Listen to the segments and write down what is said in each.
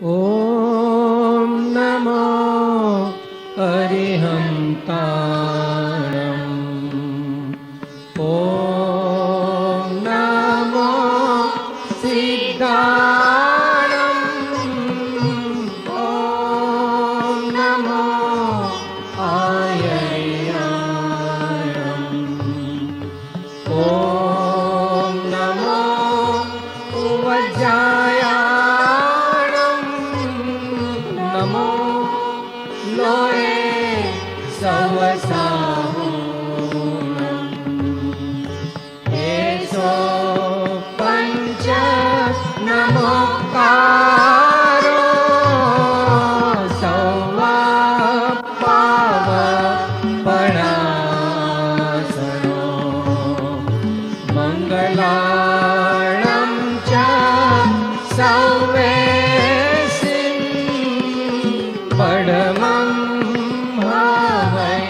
ॐ नमो अरिहन्ताणम् ॐ नमो सिद्धाणम् ॐ नमो आयर्याणम् ॐ नमो उवज्जायाणम् नमो लोये सवसाहुणम् एषो पञ्च नमोकारो सौवापावपणासनो मङ्गलाणं च सौवेसिं पडमं हवै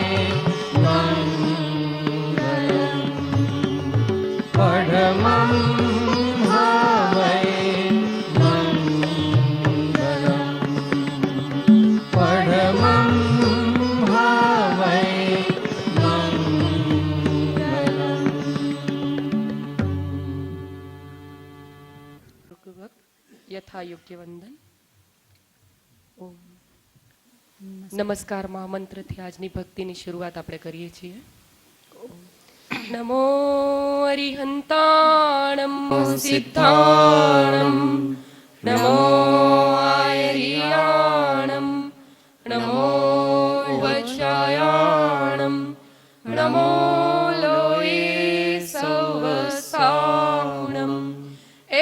मङ्गलम् पडमं हवै मङ्गलम् पडमं हवै मङ्गलम्। યથાયોગ્ય વંદન. ઓમ નમસ્કાર મહામંત્રથી આજની ભક્તિની શરૂઆત આપણે કરીએ છીએ. નમો અરિહંતાણમ સિદ્ધાણમ નમો આયર્યાણમ નમો વજ્રાયાણમ નમો લોયે સવસાહુણમ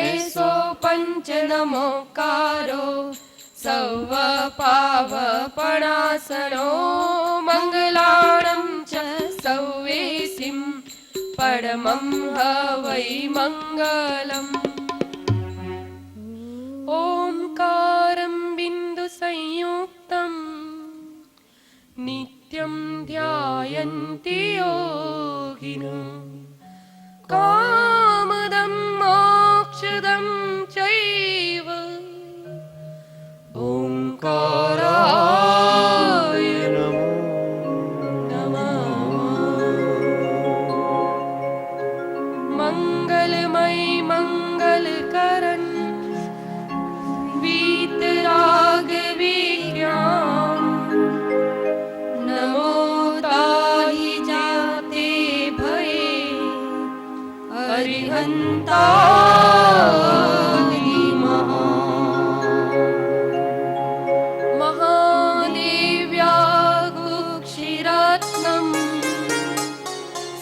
એસો પંચ નમોકારો સૌવ પાવપણાસનો મંગલાણં ચ સૌવેસિં પરમં હવૈ મંગલम्. ઓંકારં બિંદુ સંયુક્તં નિત્યં ધ્યાયન્તિ યોગિનો કામદં મોક્ષદં ચૈવ ઓંકારાય નમઃ. મંગલમય મંગલકરણ વીતરાગ વિજ્ઞાન નમો તાહિ જાતે ભયે અરિહંતાદિ મહાદેવ્યાગુક્ષિરત્નમ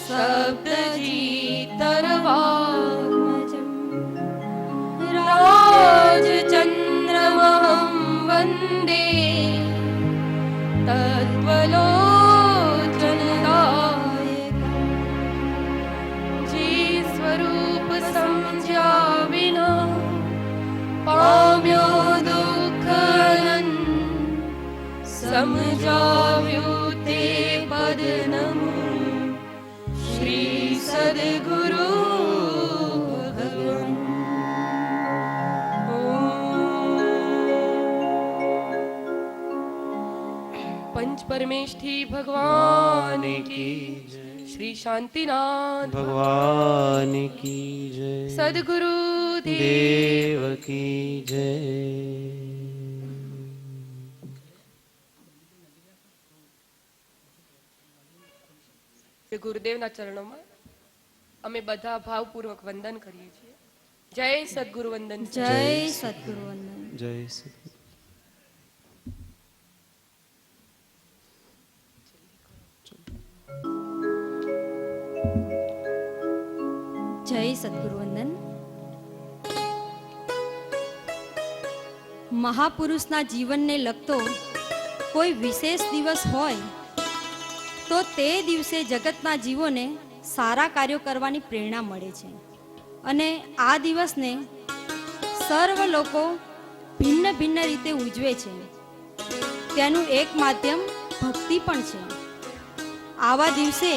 સપ્તજીતરવાગ્મજમ રાજચંદ્રમહં વંદે તત્વલોચનદાયકम्. જે સ્વરૂપ સમજ્યા વિના પામ્યો દુઃખનંદ સમજાવ્યું તે પદ નમો શ્રી સદગુરુ ભગવાન. પંચ પરમેષ્ઠી ભગવાન કી જય. શ્રી શાંતિનાથ ભગવાન કી જય. સદગુરુ દેવ કી જય. ગુરુદેવના ચરણોમાં અમે બધા ભાવપૂર્વક વંદન કરીએ છીએ. જય સદગુરુ વંદન. જય સદગુરુ વંદન. જય સદગુરુ. જય સદગુરુ વંદન. મહાપુરુષના જીવનને લગતો કોઈ વિશેષ દિવસ હોય તો તે દિવસે જગતના જીવોને સારા કાર્યો કરવાની પ્રેરણા મળે છે અને આ દિવસને સર્વ લોકો ભિન્ન ભિન્ન રીતે ઉજવે છે. તેનું એક માધ્યમ ભક્તિ પણ છે. આવા દિવસે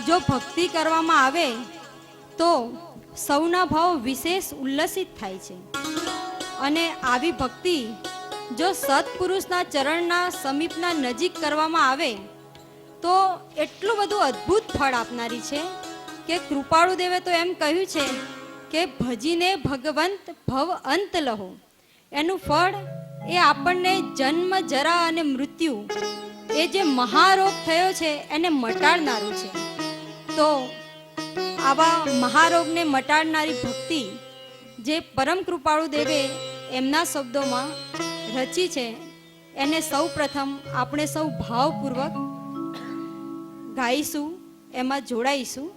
જો ભક્તિ કરવામાં આવે તો સૌના ભાવ વિશેષ ઉલ્લસિત થાય છે અને આવી ભક્તિ જો સત્પુરુષના ચરણના સમીપના નજીક કરવામાં આવે તો એટલું બધું અદ્ભુત ફળ આપનારી છે કે કૃપાળુ દેવે તો એમ કહ્યું છે કે ભજીને ભગવંત ભવ અંત લહો. એનું ફળ એ આપણને જન્મ જરા અને મૃત્યુ એ જે મહારોગ થયો છે એને મટાડનારું છે. તો આવા મહારોગને મટાડનારી ભક્તિ જે પરમ કૃપાળુ દેવે એમના શબ્દોમાં રચી છે એને સૌ પ્રથમ આપણે સૌ ભાવપૂર્વક ગાઈશું, એમાં જોડાઈશું.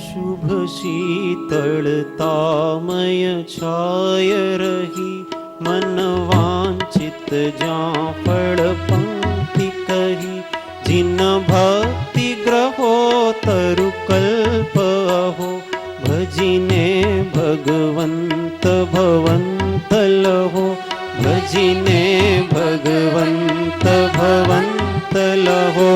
શુભ શીતળતામય છાય રહી મન વાંચિત જ્યાં ફળ પંક્તિ કહી જીન ભક્તિ ગ્રહો તરુ કલ્પ અહો ભજીને ભગવંત ભવંત લહો ભજીને ભગવંત ભવંત લહો.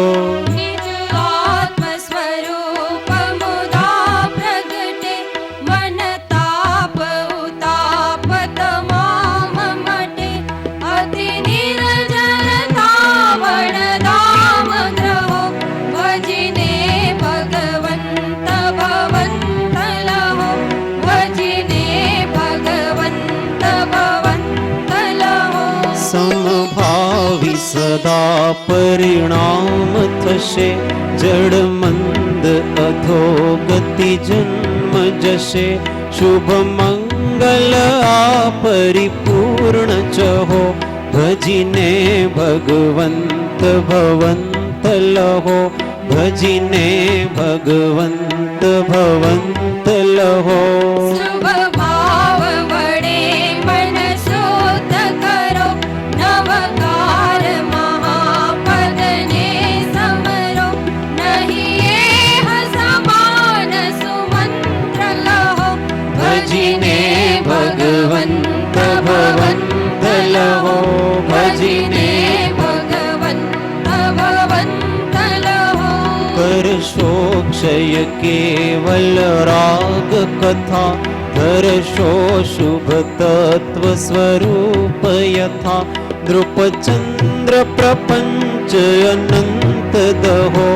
સમભાવી સદા પરિણામ થશે જડ મંદ અધોગતિ જન્મ જશે શુભ મંગલ આ પરિપૂર્ણ ચહો ભજીને ભગવંત ભવંત લહો ભજીને ભગવંત ભવંત લહો. ભગવંત ભવંત લહો ભજીને ભગવંત ભવંત લહો. કરશો ક્ષય કેવલ રાગ કથા ધરશો શુભ તત્વ સ્વરૂપ યથા નૃપચંદ્ર પ્રપંચ અનંત દહો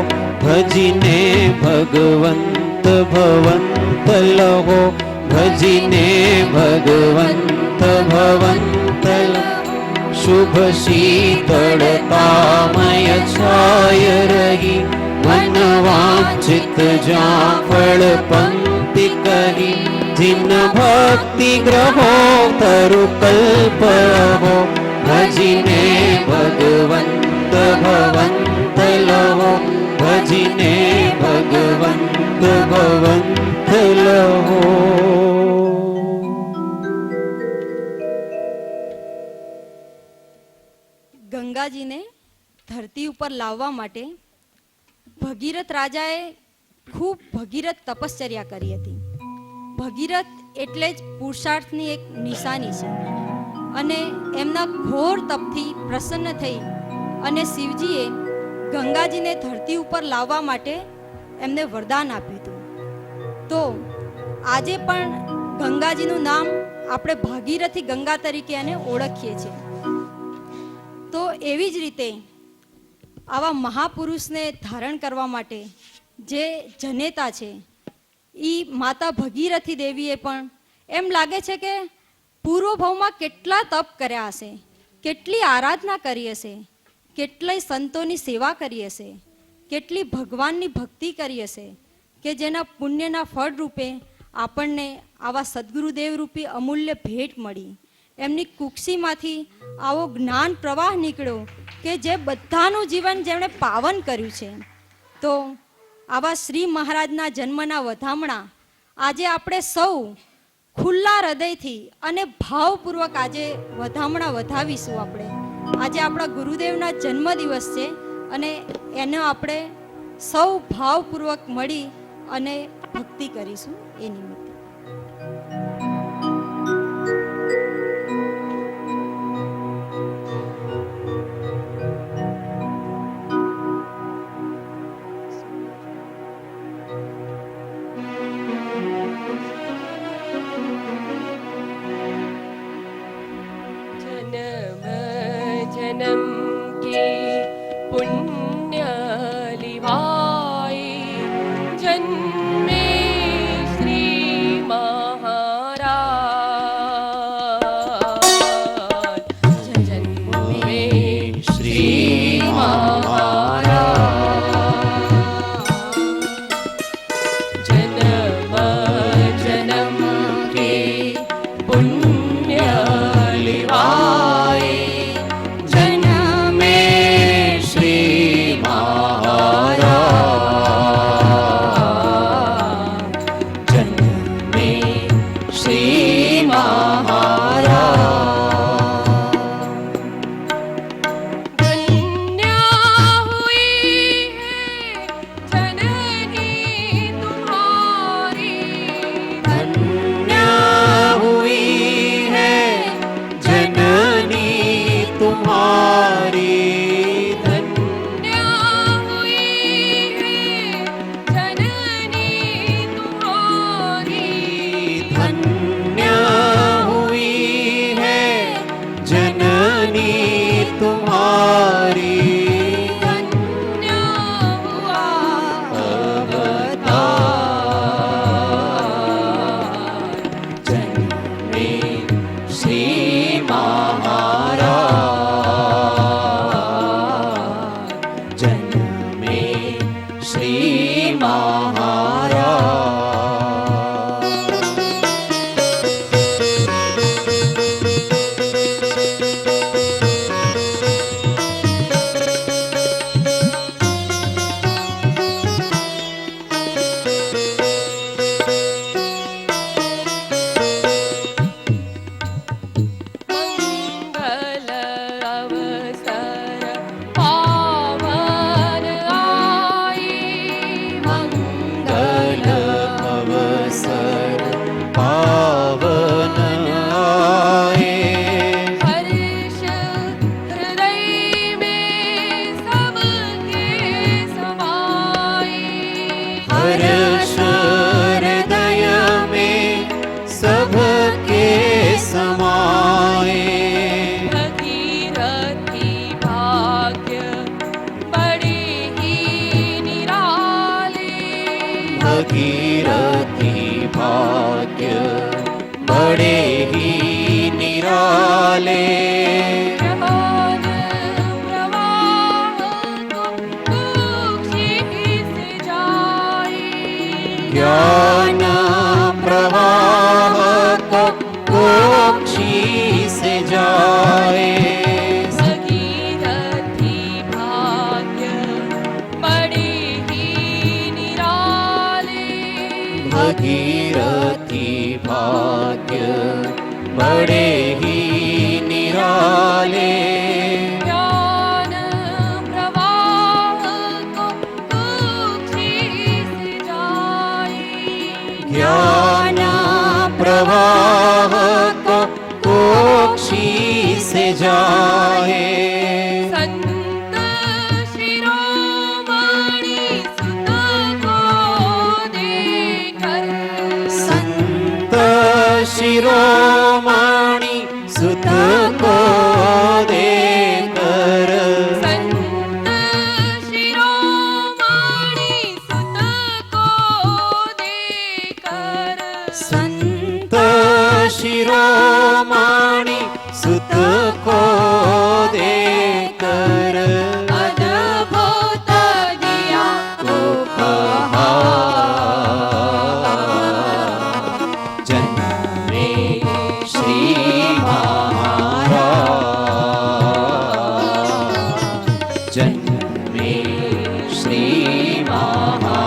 ભજીને ભગવંત ભવંત લહો ભજીને ભગવંત ભવંત લહો. શુભ શીતળતામય છાય રહી મન વાંચિત જ્યાં ફળ પંક્તિ કહી જીન ભક્તિ ગ્રહો તરુ કલ્પ અહો ભજીને ભગવંત ભવંત લહો ભજીને ભગવંત ભવંત લહો. ગંગાજીને ધરતી ઉપર લાવવા માટે ભગીરથ રાજાએ ખૂબ ભગીરથ તપશ્ચર્યા કરી હતી. ભગીરથ એટલે જ પુરુષાર્થની એક નિશાની છે અને એમના ઘોર તપથી પ્રસન્ન થઈ અને શિવજીએ ગંગાજીને ધરતી ઉપર લાવવા માટે એમને વરદાન આપ્યું હતું. તો આજે પણ ગંગાજીનું નામ આપણે ભાગીરથી ગંગા તરીકે એને ઓળખીએ છીએ. તો એવી જ રીતે આવા મહાપુરુષને ધારણ કરવા માટે જે જનેતા છે એ માતા ભગીરથી દેવીએ પણ એમ લાગે છે કે પૂર્વ ભાવમાં કેટલા તપ કર્યા હશે, કેટલી આરાધના કરી હશે, કેટલાય સંતોની સેવા કરી હશે, કેટલી ભગવાનની ભક્તિ કરી હશે કે જેના પુણ્યના ફળ રૂપે આપણને આવા સદગુરુદેવ રૂપી અમૂલ્ય ભેટ મળી. એમની કુક્ષીમાંથી આવો જ્ઞાન પ્રવાહ નીકળ્યો કે જે બધાનું જીવન જેમણે પાવન કર્યું છે. તો આવા શ્રી મહારાજના જન્મના વધામણા આજે આપણે સૌ ખુલ્લા હૃદયથી અને ભાવપૂર્વક આજે વધામણા વધાવીશું. આજે આપણા ગુરુદેવના જન્મદિવસ છે અને એનો આપણે સૌ ભાવપૂર્વક મળી અને ભક્તિ કરીશું એ નિમિત્તે. પુણ્ય લિવાય જન્મે શ્રી મહારાજ જન્મે શ્રી મહારાજ જન્મ જન્મ કે પુણ્ય લિવાય જન્મે શ્રી મહારાજ જન્મે શ્રી મહારાજ धन्या हुई है जननी तुम्हारी धन्य हुई है जननी तुम्हारी धन्या हुई है जननी तुम्हारी धन्य हुई है जननी तुम्हारी धन्य हुआ अवतार जन्मे श्री महाराज जन्मे श्री मंगल अवसर पावन आई मंगल अवसर पावन आए हर्ष हृदय में सबके समाए हर्ष हृदय में सबके समाए भगीरथी भाग्य बड़े ही निराले भगीरथी भाग्य बड़े ही निराले ज्ञान प्रवाह तो कुक्षी से जाए ज्ञान प्रवाह को कोक्षी से जाए भगीरथी भाग्य बड़े ही निराले भगीरथी भाग्य बड़े ही निराले ज्ञान प्रवाह को कुक्षी से जाए ज्ञान प्रवाह को कोक्षी से जाए संत शिरोमणि सुत को देकर संत शिरोमणि सुत को देकर संत शिरोमणि सुत को देकर संत शिरोमणि सुत को देकर अद्भुत दिया उपहार जन्मे श्री महाराज जन्मे श्री महाराज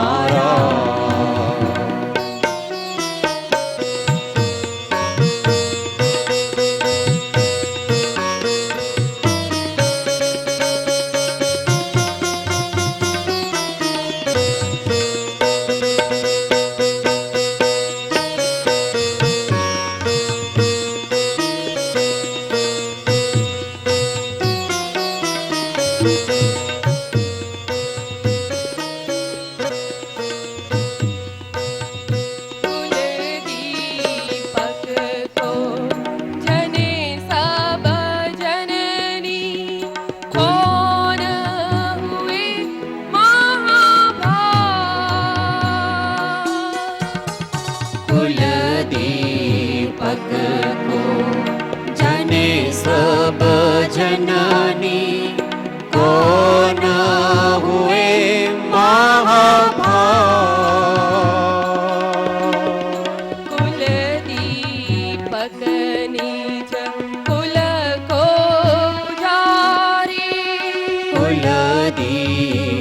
कुलदीपक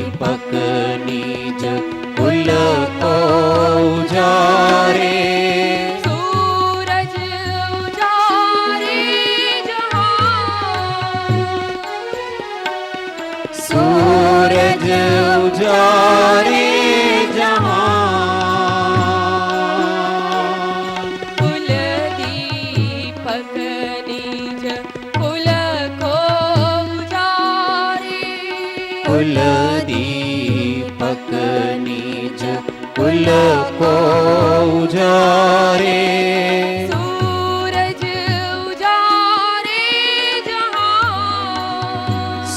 निज कुल को उजारे सूरज उजारे जहां सूरज उजारे जहां कुल दीपक निज कुल को उजारे कुलदीपक निज कुल को उजारे सूरज उजारे जहां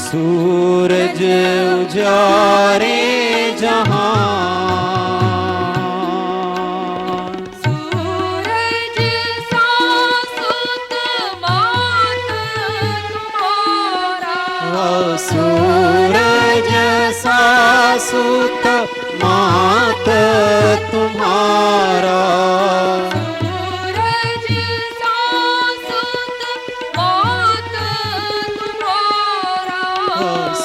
सूरज उजारे जहां सूरज सासुत मात तुम्हारा सूरज सासुत मात तुम्हारा सूरज सासुत मात तुम्हारा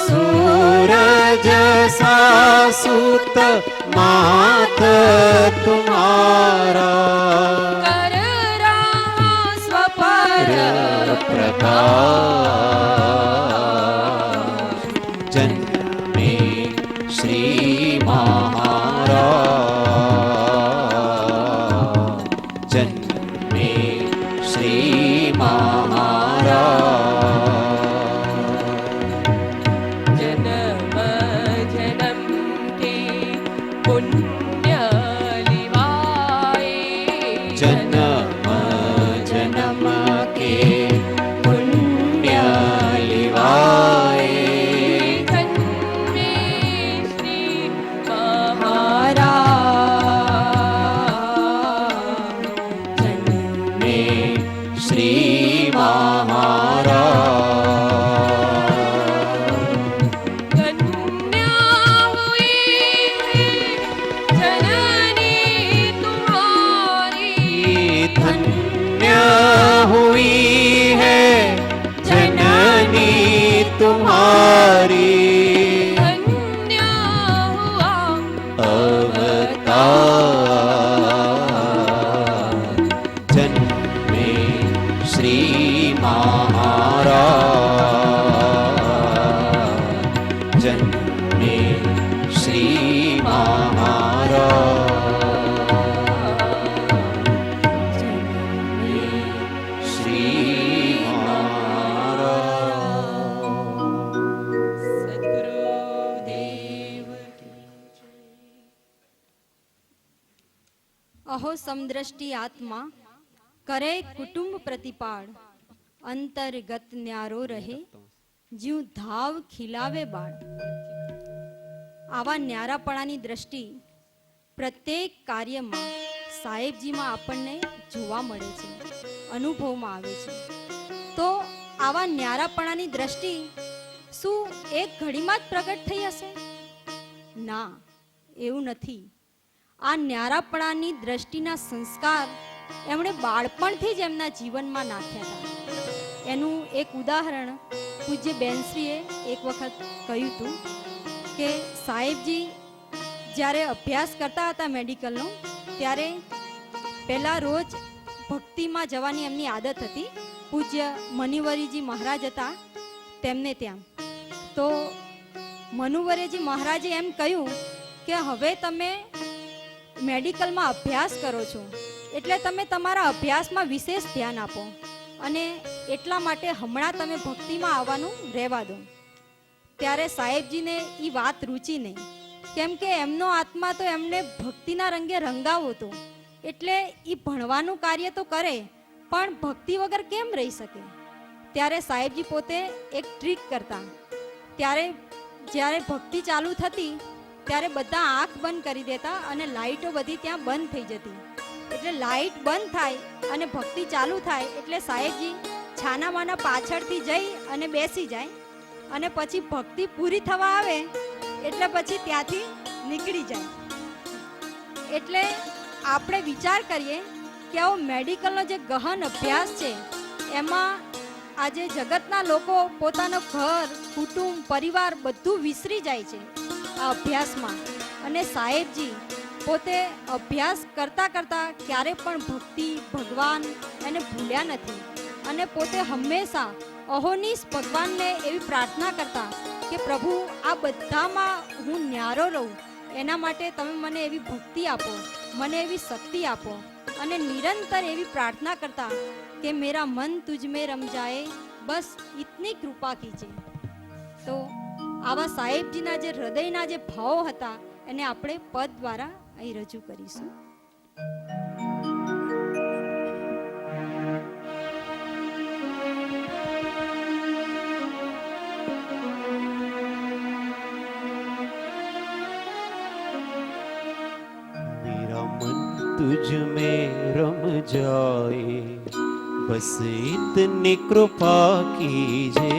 सूरज सासुत मात तुम्हारा कर रहा स्वपर प्रकाश जन्मे श्री महाराज जन्मे श्री महाराज जन्म जन्म के पुण्य लिवाए जन्म जन्म के पुण्य लिवाए जन्मे श्री महाराज जन्मे श्री महाराज कन्या हुई है जननी तुम्हारी धन्य हुई है जननी तुम्हारी धन्य हुआ अवतार जन्मे श्री महाराज जन्मे श्री महाराज जन्मे श्री महाराज सद्गुरुदेव અહો સમદ્રષ્ટિ આત્મા કરે કુટુંબ પ્રતિપાળ અંતર્ગત ન્યારો રહે જ્યું ધાવ ખીલાવે બાળ આવા ન્યારાપણાની દ્રષ્ટિ પ્રત્યેક કાર્યમાં સાહેબજીમાં આપણને જોવા મળે છે, અનુભવમાં આવે છે. તો આવા ન્યારાપણાની દ્રષ્ટિ શું એક ઘડીમાં જ પ્રગટ થઈ હશે? ના, એવું નથી. આ ન્યારાપણાની દ્રષ્ટિના સંસ્કાર એમણે બાળપણથી જ એમના જીવનમાં નાખ્યા હતા. એનું એક ઉદાહરણ પૂજ્ય બેનશ્રીએ એક વખત કહ્યું હતું કે સાહેબજી જ્યારે અભ્યાસ કરતા હતા મેડિકલનો, ત્યારે પહેલાં રોજ ભક્તિમાં જવાની એમની આદત હતી. પૂજ્ય મનુવરીજી મહારાજ હતા તેમને ત્યાં. તો મનુવરીજી મહારાજે એમ કહ્યું કે હવે તમે મેડિકલમાં અભ્યાસ કરો છો એટલે તમે તમારા અભ્યાસમાં વિશેષ ધ્યાન આપો અને એટલા માટે હમણાં તમે ભક્તિમાં આવવાનું રહેવા દો. ત્યારે સાહેબજીને એ વાત રૂચી નહીં, કેમ કે એમનો આત્મા તો એમને ભક્તિના રંગે રંગાવો હતો. એટલે એ ભણવાનું કાર્ય તો કરે પણ ભક્તિ વગર કેમ રહી શકે? ત્યારે સાહેબજી પોતે એક ટ્રીક કરતા. ત્યારે જ્યારે ભક્તિ ચાલુ થતી ત્યારે બધા આંખ બંધ કરી દેતા અને લાઈટો બધી ત્યાં બંધ થઈ જતી. એટલે લાઈટ બંધ થાય અને ભક્તિ ચાલુ થાય એટલે સાહેબજી છાનામાના પાછળથી જઈ અને બેસી જાય અને પછી ભક્તિ પૂરી થવા આવે એટલે પછી ત્યાંથી નીકળી જાય. એટલે આપણે વિચાર કરીએ કે આવો મેડિકલનો જે ગહન અભ્યાસ છે એમાં આજે જગતના લોકો પોતાનો ઘર કુટુંબ પરિવાર બધું વિસરી જાય છે આ અભ્યાસમાં, અને સાહેબજી પોતે અભ્યાસ કરતા કરતા ક્યારે પણ ભક્તિ ભગવાન એને ભૂલ્યા નથી, અને પોતે હંમેશા અહોનિશ ભગવાનને એવી પ્રાર્થના કરતા કે પ્રભુ આ બધામાં હું ન્યારો રહું, એના માટે તમે મને એવી ભક્તિ આપો, મને એવી શક્તિ આપો, અને નિરંતર એવી પ્રાર્થના કરતા કે મેરા મન તુજ મેં રમ જાએ, બસ ઇતની કૃપા કીજે. તો આવા સાહેબજીના જે હૃદયના જે ભાવો હતા એને આપણે પદ દ્વારા અહીં રજૂ કરીશું. मेरा मन तुझ में रम जाए, बस इतनी कृपा कीजे.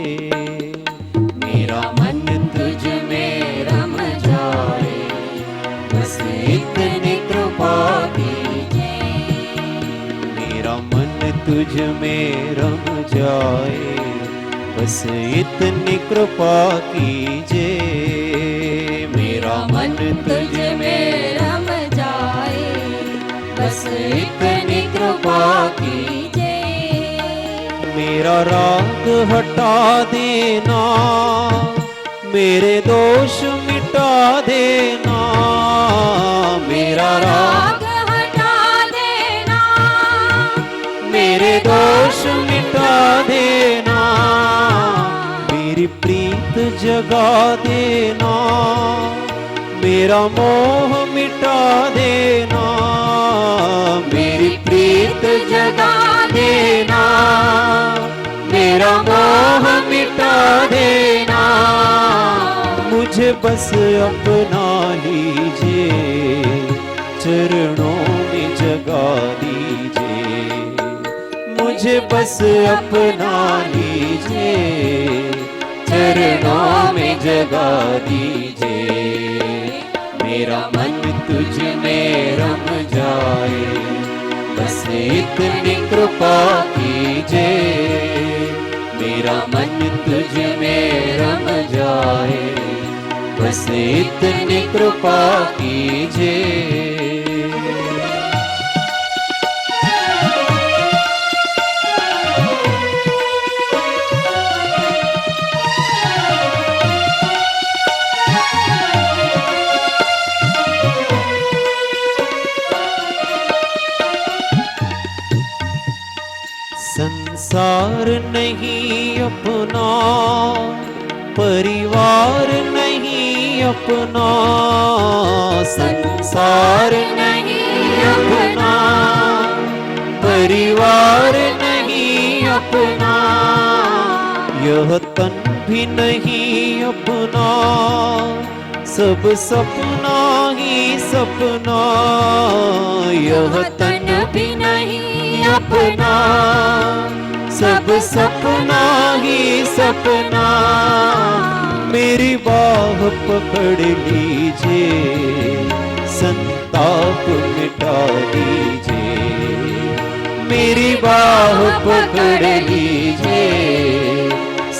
मेरा मन तुझ में रम जाए, बस इतनी कृपा कीजे. मेरा मन तुझ में रम जाए, बस इतनी कृपा कीजे. मेरा मन तुझ में रम जाए, बस इतनी कृपा कीजे. मेरा राग हटा देना, मेरे दोष मिटा देना. मेरा राग हटा देना, मेरे दोष मिटा देना. मेरी प्रीत जगा देना, मेरा मोह मिटा देना. मेरी प्रीत जगा देना, मेरा मोह मिटा देना. मुझे बस अपना लीजिए, चरणों में जगा दीजिए. मुझे बस अपना लीजिए, चरणों में जगा दीजिए. मेरा मन तुझ में रम जाए, बस इतनी कृपा कीजे. मेरा मन तुझ में रम जाए, बस इतनी कृपा कीजे. संसार नहीं अपना, परिवार नहीं अपना. संसार नहीं अपना, परिवार नहीं अपना. यह तन भी नहीं अपना, सब सपना ही सपना. यह तन भी नहीं अपना, सब सपना ही सपना. मेरी बाह पकड़ लीजिए, संताप मिटा दीजिए. मेरी बाह पकड़ लीजिए,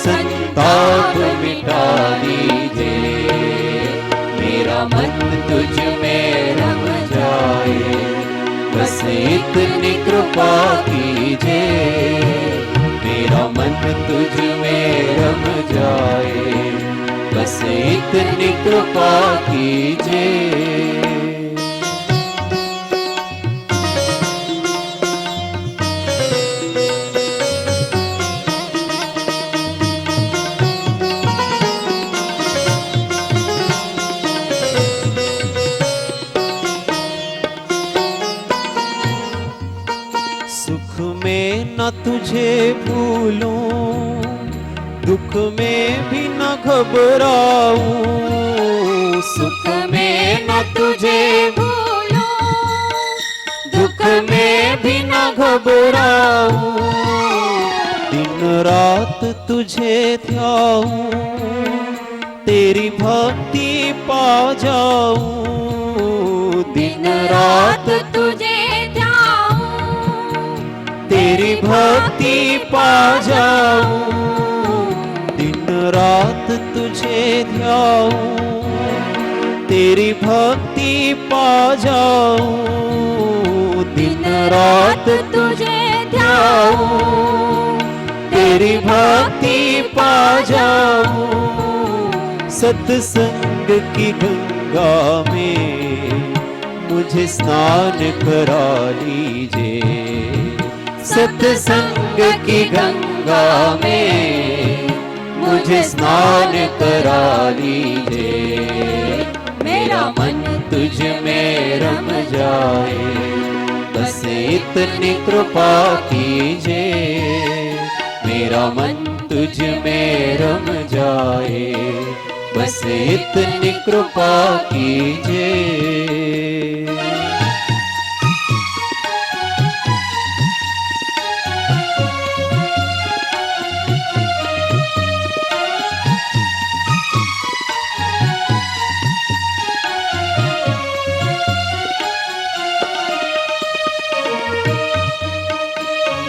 संताप मिटा दीजिए. मेरा मन तुझ में रम जाए, बस इतनी कृपा कीजे. मेरा मन तुझ में रम जाए, बस इतनी कृपा कीजे. न तुझे भूलूं, दुख में भी न घबराऊं. सुख में न तुझे भूलूं, दुख में भी न घबराऊं. दिन रात तुझे ध्याऊं, तेरी भक्ति पा जाऊं. दिन रात तुझे ध्याऊं, तेरी तेरी भक्ति पा जाऊं, दिन रात तुझे ध्याऊं, तेरी भक्ति पा जाऊं, दिन रात तुझे ध्याऊं, तेरी भक्ति पा जाऊं, सत्संग की गंगा में मुझे स्नान करा लीजिए, सत्संग की गंगा में मुझे स्नान करा लीजिए, मेरा मन तुझ में रम जाए, बस इतनी कृपा कीजिए, मेरा मन तुझ में रम जाए, बस इतनी कृपा कीजिए।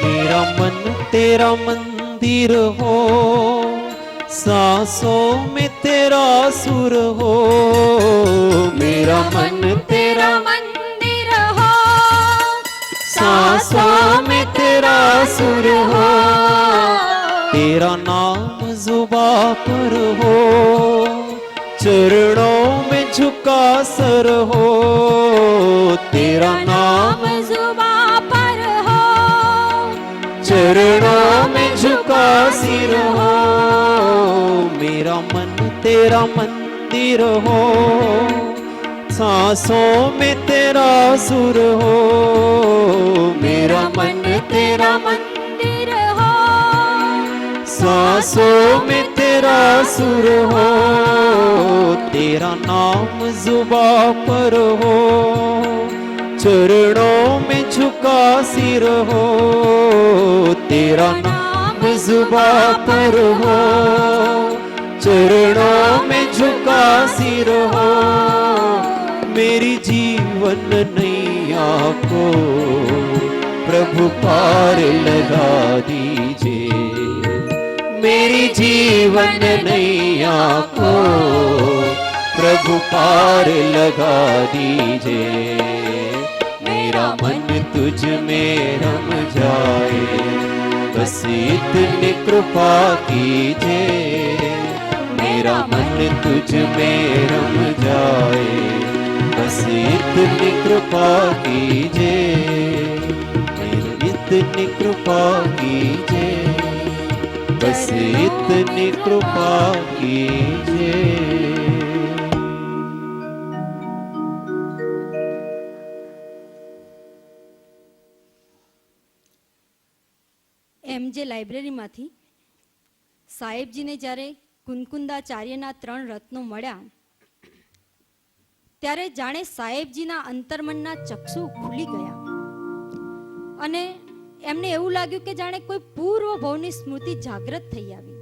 मेरा मन तेरा मंदिर हो, सांसों में तेरा सुर हो, मेरा मन तेरा मंदिर हो, सांसों में तेरा सुर हो, तेरा नाम जुबा पर हो, चरणों में झुका सर हो, तेरा नाम जुबा पर हो, चरणों में झुका सिर हो, मेरा मन तेरा मंदिर हो, सांसों में तेरा सुर हो, मेरा मन तेरा मंदिर हो, सांसों में तेरा सुर हो, तेरा नाम जुबा पर हो, चरणों में झुका सिर हो, तेरा नाम जुबा पर हो, चरणों में झुका सिर हो, मेरी जीवन नैया को प्रभु पार लगा दीजिए, मेरी जीवन नैया को प्रभु पार लगा दीजिए, मेरा मन तुझ में रम जाए, बस इतनी कृपा कीजिए, मेरा मन तुझ में रम जाए, बस इतनी कृपा कीजिए, मेरी इतनी कृपा कीजिए, बस इतनी कृपा कीजिए। એમજે લાઇબ્રેરીમાંથી સાહેબજીને જ્યારે કુનકુંદાચાર્યના 3 રત્નો મળ્યા ત્યારે જાણે સાહેબજીના અંતર્મનના ચક્ષુ ખુલી ગયા અને એમને એવું લાગ્યું કે જાણે કોઈ પૂર્વ ભવની સ્મૃતિ જાગૃત થઈ આવી.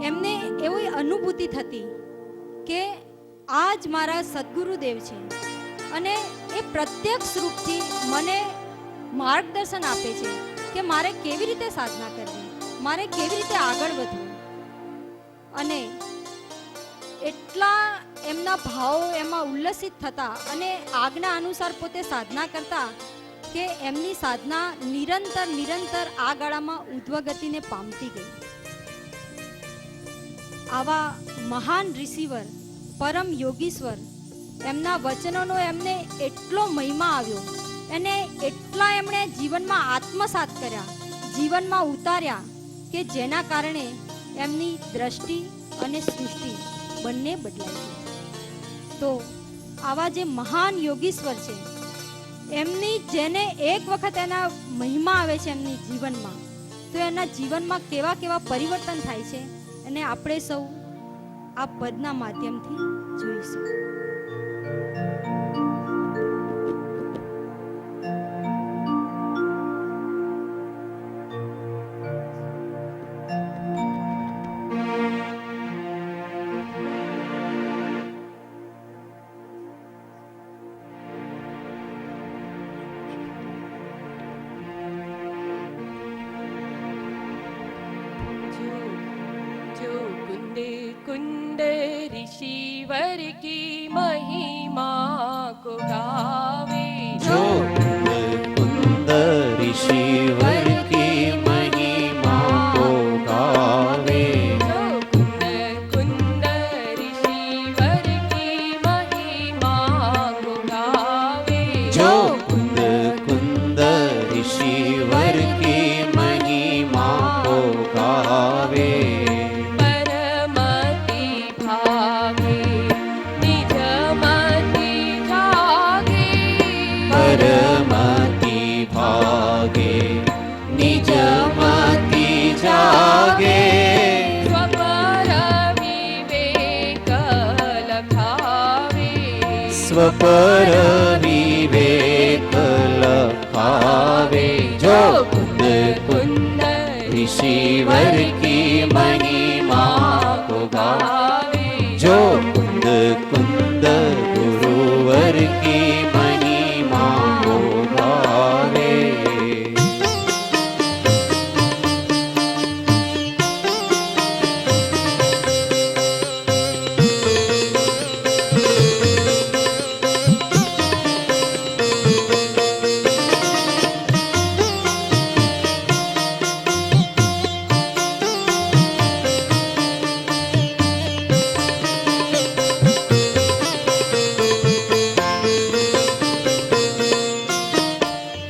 એમને એવી અનુભૂતિ થતી કે આ જ મારા સદગુરુદેવ છે અને એ પ્રત્યક્ષ રૂપથી મને માર્ગદર્શન આપે છે કે મારે કેવી રીતે સાધના કરવી, મારે કેવી રીતે આગળ વધવું. અને એટલા એમના ભાવો એમાં ઉલ્લસિત થતા અને આજ્ઞા અનુસાર પોતે સાધના કરતા કે એમની સાધના નિરંતર આ ગાળામાં ઉદ્ધવગતિને પામતી ગઈ. આવા મહાન રિસીવર, પરમ યોગીશ્વર, એમના વચનોનો એમને એટલો મહિમા આવ્યો અને એટલા એમણે જીવનમાં આત્મસાત કર્યા, જીવનમાં ઉતાર્યા કે જેના કારણે એમની દ્રષ્ટિ અને સૃષ્ટિ બંને બદલાઈ ગઈ. તો આવા જે મહાન યોગીશ્વર છે એમની જેને એક વખત એના મહિમા આવે છે એમની જીવનમાં, તો એના જીવનમાં કેવા કેવા પરિવર્તન થાય છે અને આપણે સૌ આ પદના માધ્યમથી જોઈશું. कुंद ऋषिवर की महिमा को गावे जो कुंद ऋषिवर की महिमा को गावे जो कुंद ऋषिवर की महिमा को गावे जो कुंद ऋषिवर की महिमा को गावे परमति भागे निज मति जागे परमति भागे निज मति जागे स्वपर विवेक लखावे स्वपर विवेक लखावे जो कुंद ऋषिवर की महिमा को गावे जो कुंद गुरुवर की महिमा को गावे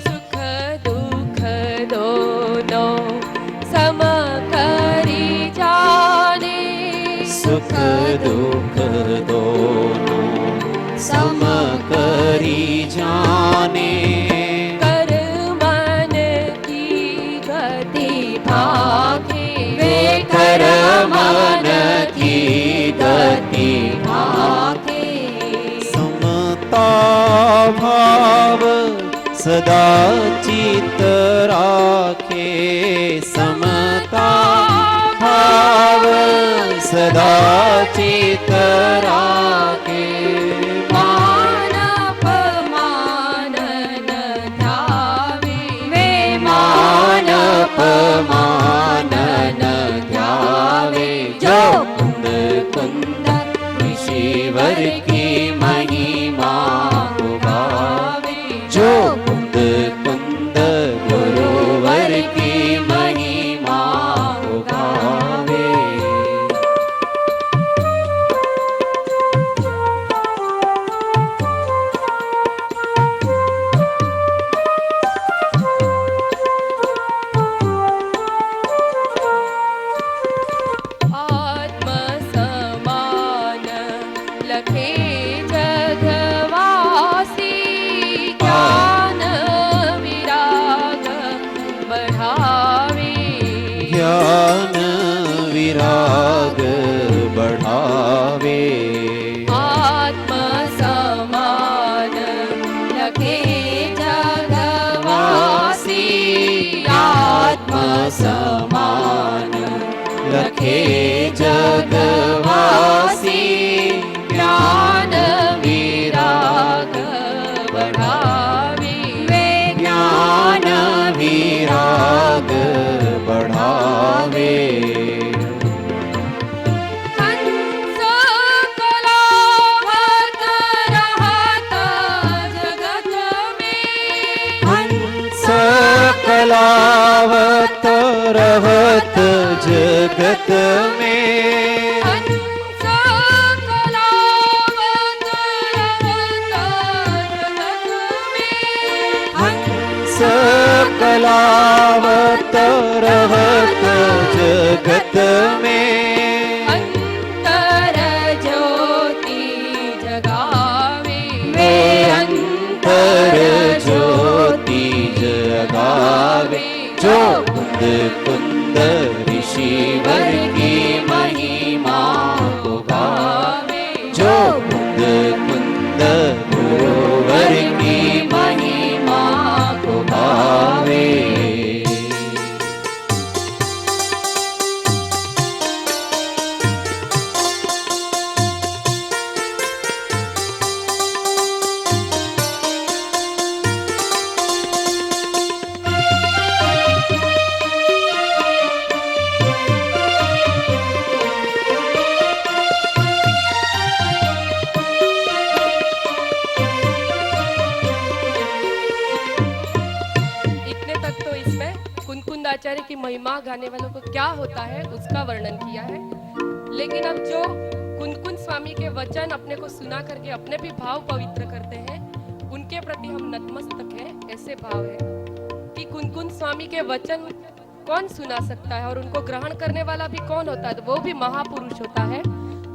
सुख दुख दोनों सम करी जाने सुख दुख दोनों सम करी जाने कर मन की गति भागे वे कर मन की गति भागे समता भाव सदा चित राखे समता भाव सदा चित राखे मान अपमान न ध्यावे वे मान अपमान न ध्यावे जो कुंद ऋषिवर की महिमा को गावे जो कुंद गुरुवर की महिमा को गावे आत्म समान लखे जगवासी ज्ञान विराग बढ़ावे ज्ञान विराग बढ़ावे आत्म समान लखे जगवासी आत्म समान लखे जगवासी ज्ञान विराग बढ़ावे वे ज्ञान विराग बढ़ावे हंस कलावत रहत जगत में हंस कलावत रहत जगत में हंस कलावत रहत जगत में हंस कलावत रहत जगत में अंतर ज्योति जगावे वे अंतर ज्योति जगावे जो कुंद ऋषिवर की महिमा गाने वालों को क्या होता है उसका वर्णन किया है। लेकिन अब जो कुंदकुंद स्वामी के वचन अपने को सुना करके अपने भी भाव पवित्र करते हैं, उनके प्रति हम नतमस्तक हैं। ऐसे भाव है कि कुंदकुंद स्वामी के वचन कौन सुना सकता है और उनको ग्रहण करने वाला भी कौन होता है? तो वो भी महापुरुष होता है,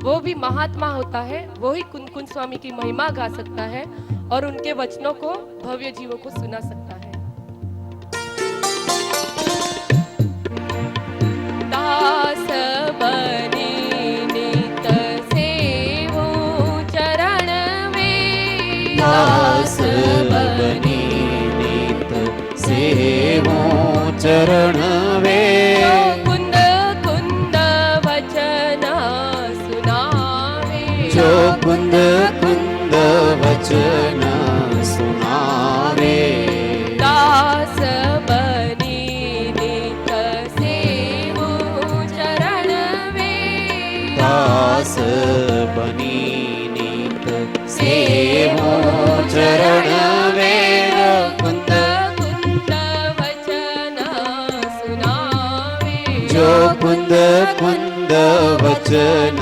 वो भी महात्मा होता है, वो ही कुंदकुंद स्वामी की महिमा गा सकता है और उनके वचनों को भव्य जीवों को सुना सकता है। दास बनी नित सेवो चरण में, दास बनी नित सेवो चरण वे, कुंद कुंद वचन सुनावे, जो कुंद कुंद वचन सुनावे। दास बनी नित सेवो चरण में, दास बनी नित सेवो चरण वे, कुंद कुंद वचन सुनावे, जो कुंद कुंद वचन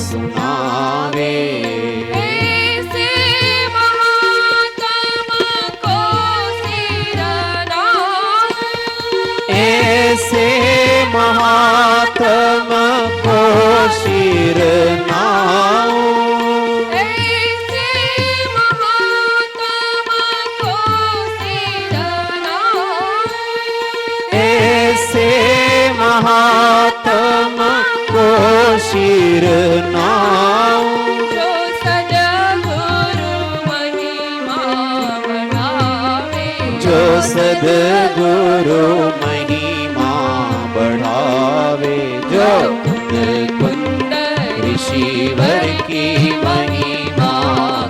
सुनावे। ऐसे महात्मा को सिर नाम, ऐसे महात्मा को शिर नाओ, ऐसे महात्मा को सिर नाम, ऐसे महात्मा को शिर नाओ, जो सद्गुरु महिमा बढ़ावे, जो सद्गुरु महिमा बढ़ावे, जो कुंद कुंद ऋषिवर की महिमा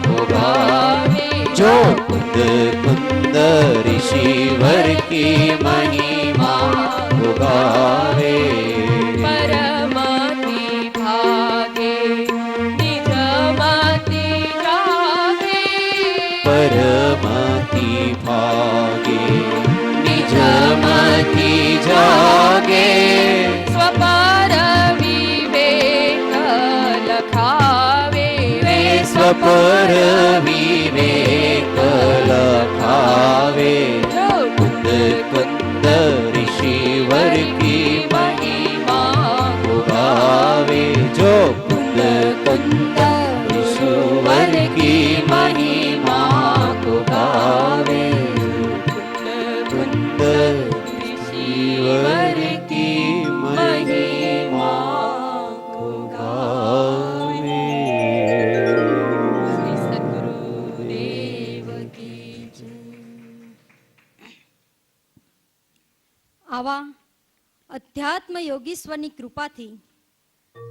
को गावे, जो कुंद कुंद ऋषिवर की महिमा को गावे। परमति भागे निज मति जागे, परमति भागे निज मति जागे, स्वपर विवेक लखावे, स्वपर विवेक लखावे, कुंद कुंद ऋषिवर की महिमा को गावे, जो कुंद कुंद ऋषिवर की महिमा को गावे, कुंद ऋषिवर की महिमा को गावे। श्री सद्गुरुदेव की जय। આવા અધ્યાત્મ યોગીશ્વરની કૃપાથી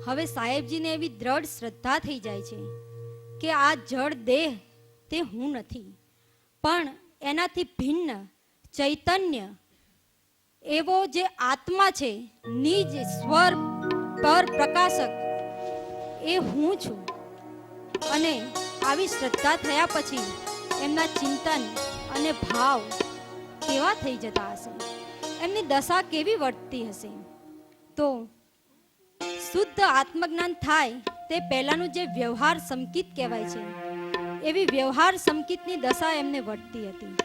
હવે સાહેબજીને એવી દ્રઢ શ્રદ્ધા થઈ જાય છે કે આ જળ દેહ તે હું નથી, પણ એનાથી ભિન્ન ચૈતન્ય એવો જે આત્મા છે, નિજ સ્વર પર પ્રકાશક એ હું છું. અને આવી શ્રદ્ધા થયા પછી એમના ચિંતન અને ભાવ કેવા થઈ જતા હશે, એમની દશા કેવી વર્તતી હશે. તો શુદ્ધ આત્મજ્ઞાન થાય તે પહેલાનું જે વ્યવહાર સંકિત કહેવાય છે, એવી વ્યવહાર સંકિતની દશા એમને વર્તતી હતી.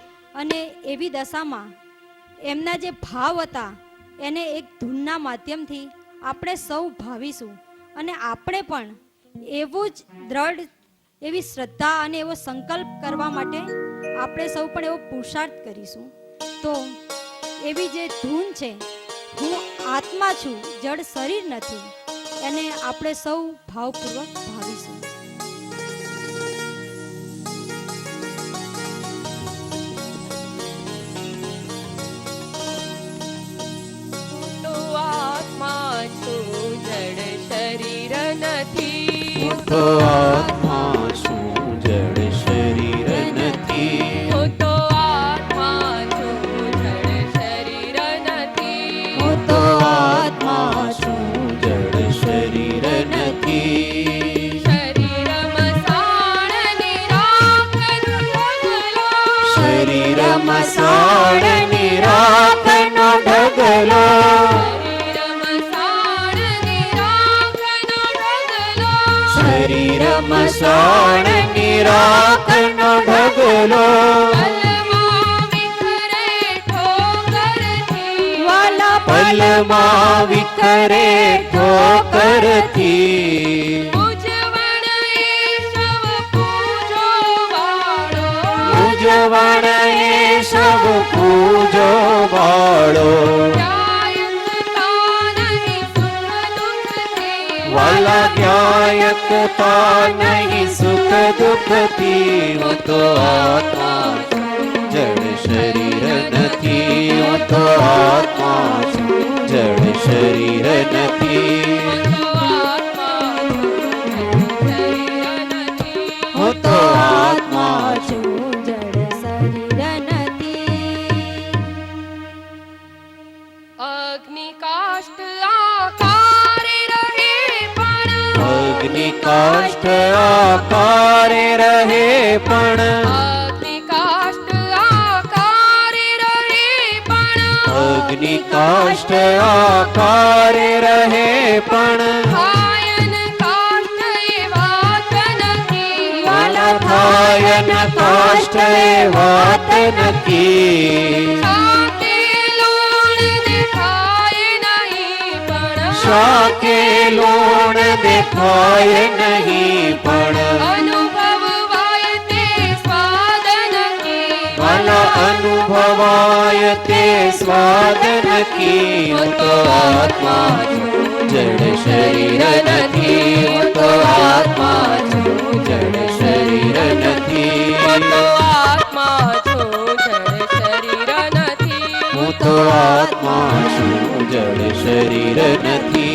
અને એવી દશામાં એમના જે ભાવ હતા એને એક ધૂનના માધ્યમથી આપણે સૌ ભાવીશું અને આપણે પણ એવું જ દ્રઢ એવી શ્રદ્ધા અને એવો સંકલ્પ કરવા માટે આપણે સૌ પણ એવો પુરુષાર્થ કરીશું. તો એવી જે ધૂન છે, હું આત્મા છું, જડ શરીર નથી, એને આપણે સૌ ભાવપૂર્વક ભાવીશું. તો આત્મા છું, જડ શરીર નથી, તો આત્મા શું જડ શરીર નથી, હું તો આત્મા છું, જડ શરીર નથી, હું તો આત્મા શું જડ શરીર નથી. શરીર મસાણ નિરાકર ઢગલો, શરીર મસાણ નિરાકરનો ઢગલો, મસાણની રાખનો ઢગલો પલમાં વિખરે ઠોકરથી. વાલા પલમાં વિખરે ઠોકરથી ઉજવણ એ સૌ પૂજો વાળો. ઉજવણ એ સબ પૂજો વાળો ત્યાયકતા નહીં સુખ દુઃખથી. વાલા ક્યાયકતા નહીં સુખ દુઃખથી હું તો આત્મા જડ શરીર નથી હું તો આત્મા છું જડ શરીર નથી હું તો આત્મા છું જડ શરીર નથી. અગ્નિ કાષ્ઠ આકારે રહે પણ. અગ્નિ કાષ્ઠ આકારે રહે પણ અગ્નિ કાષ્ઠ આકારે રહે પણ. અગ્નિ કાષ્ઠ આકારે રહે પણ કાયન કાષ્ઠ એ વાત નથી. વાલા થાય ન કાષ્ઠ એ વાત નથી શાકે લોણ દેખાય નહીં પણ. શાકે લોણ દેખાય નહીં પણ અનુભવાય તે સ્વાદ નથી. વાલા અનુભવાય તે સ્વાદ નથી હું તો આત્મા છું જડ શરીર નથી હું તો આત્મા છું જડ શરીર નથી હું તો આત્મા છું જડ શરીર નથી. હું તો આત્મા છું જડ શરીર નથી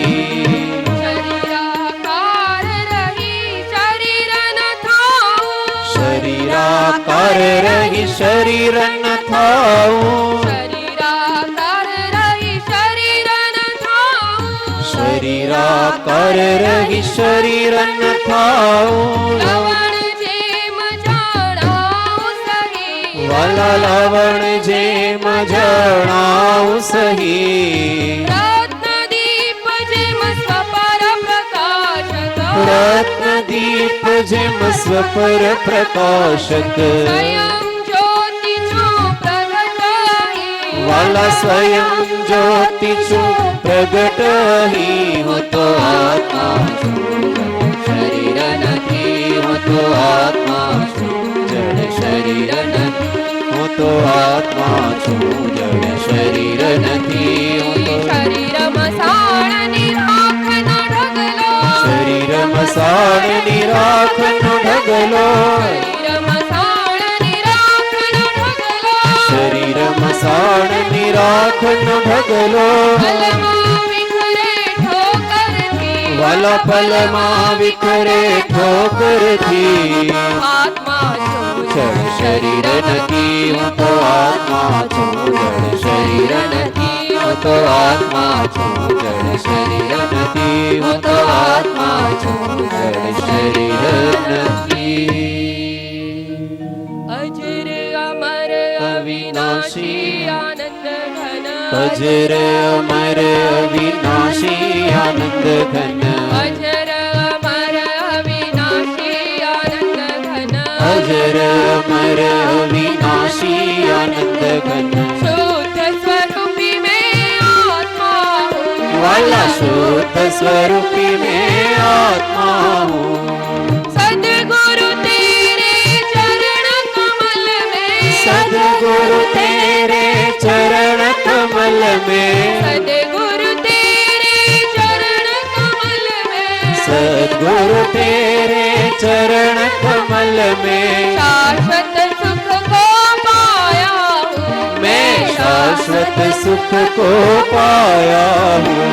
શરીરાકાર રહી શરીર ન થાઉં. શરીરાકાર રહી શરીર ન થાઉં શરીરાકાર રહી શરીર ન થાઉં. શરીરાકાર રહી શરીર ન થાઉં લવણ જેમ જણાવું સહી. વાલા લવણ જેમ જણાવું સહી રત્નદીપ જેમ સ્વપર પ્રકાશક. રત્નદીપ જેમ સ્વપર પ્રકાશક સ્વયં જ્યોતિ છું પ્રગટ અહીં. વાલા સ્વયં જ્યોતિ છું પ્રગટ અહીં હું તો આત્મા છું શરીર નથી હું તો આત્મા છું જડ શરીર નથી હું તો આત્મા છું જડ શરીર નથી હું તો શરીર મસાણની રાખનો ઢગલો. શરીર મસાણની રાખનો ઢગલો શરીર મસાણની રાખનો ઢગલો. શરીર મસાણની રાખનો ઢગલો પલમાં વિખરે ઠોકરથી. વાલા પલમાં વિખરે ઠોકરથી આત્મા છું જડ શરીર નથી હું તો આત્મા છું જડ શરીર નથી હું તો આત્મા છું જડ શરીર નથી હું તો આત્મા છું જડ શરીર નથી અજર અમર અવિનાશી આનંદ ઘન. અજર અમર અવિનાશી આનંદ ઘન અજર અમર અવિનાશી આનંદ ઘન. અજર અમર અવિનાશી આનંદ ઘન શુદ્ધ સ્વરૂપી મેં આત્મા હું. વાલા શુદ્ધ સ્વરૂપી મેં આત્મા હું સદગુરુ તેરે ચરણ કમલ में. સદગુરુ તેરે ચરણ કમલ में સદગુરુ તેરે ચરણ કમલ में. સદગુરુ તેરે ચરણ કમલ में शाश्वत सुख को पाया हूँ. मैं शाश्वत सुख को पाया हूँ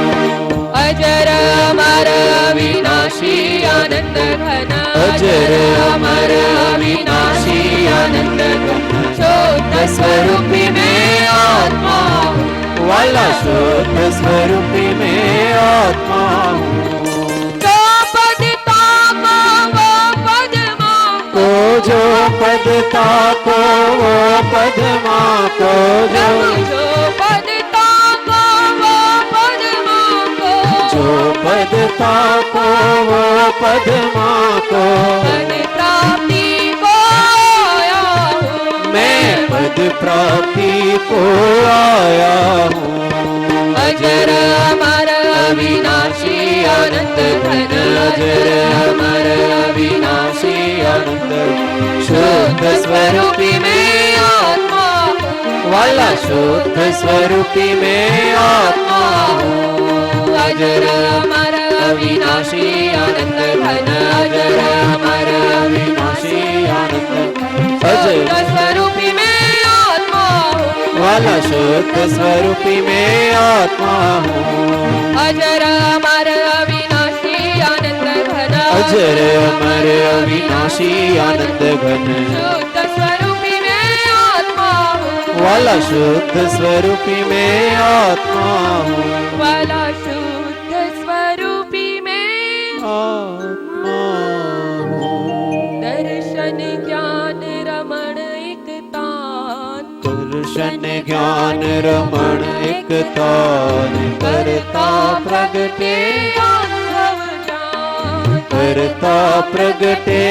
अजर अमर अविनाशी आनंद घन. अजर अमर अविनाशी आनंद घन शुद्ध स्वरूपी में आत्मा हूँ. वाला शुद्ध स्वरूपी में आत्मा हूँ जो पद ताको वो पद माको. जो पद ताको वो पद माको प्रभु जो पद ताको वो पद माको. जो पद ताको वो पद्मा को पद प्राप्ति को आया हूँ मैं पद प्राप्ति को आया हूँ अजर अमर अविनाशी अनंत घन अजर अमर अविनाशी अनंत शुद्ध स्वरूपी में आत्मा हूँ वाला शुद्ध स्वरूपी में आत्मा हूँ अजर अमर अविनाशी अनंत घन अजर अमर अविनाशी आनंद शुद्ध अजर स्वरूपी में आत्मा हूँ वाला शुद्ध स्वरूपी में आत्मा हूँ अजर अमर अविनाशी आनंद घन अजर अमर अविनाशी आनंद घन शुद्ध स्वरूपी में आत्मा हूँ वाला शुद्ध स्वरूपी में आत्मा हूँ वाला शुद्ध स्वरूपी में आत्मा हूँ दर्शन ज्ञान रमण एक तान दर्शन ज्ञान रमण एक तान करता प्रगटे अनुभव ज्ञान करता प्रगटे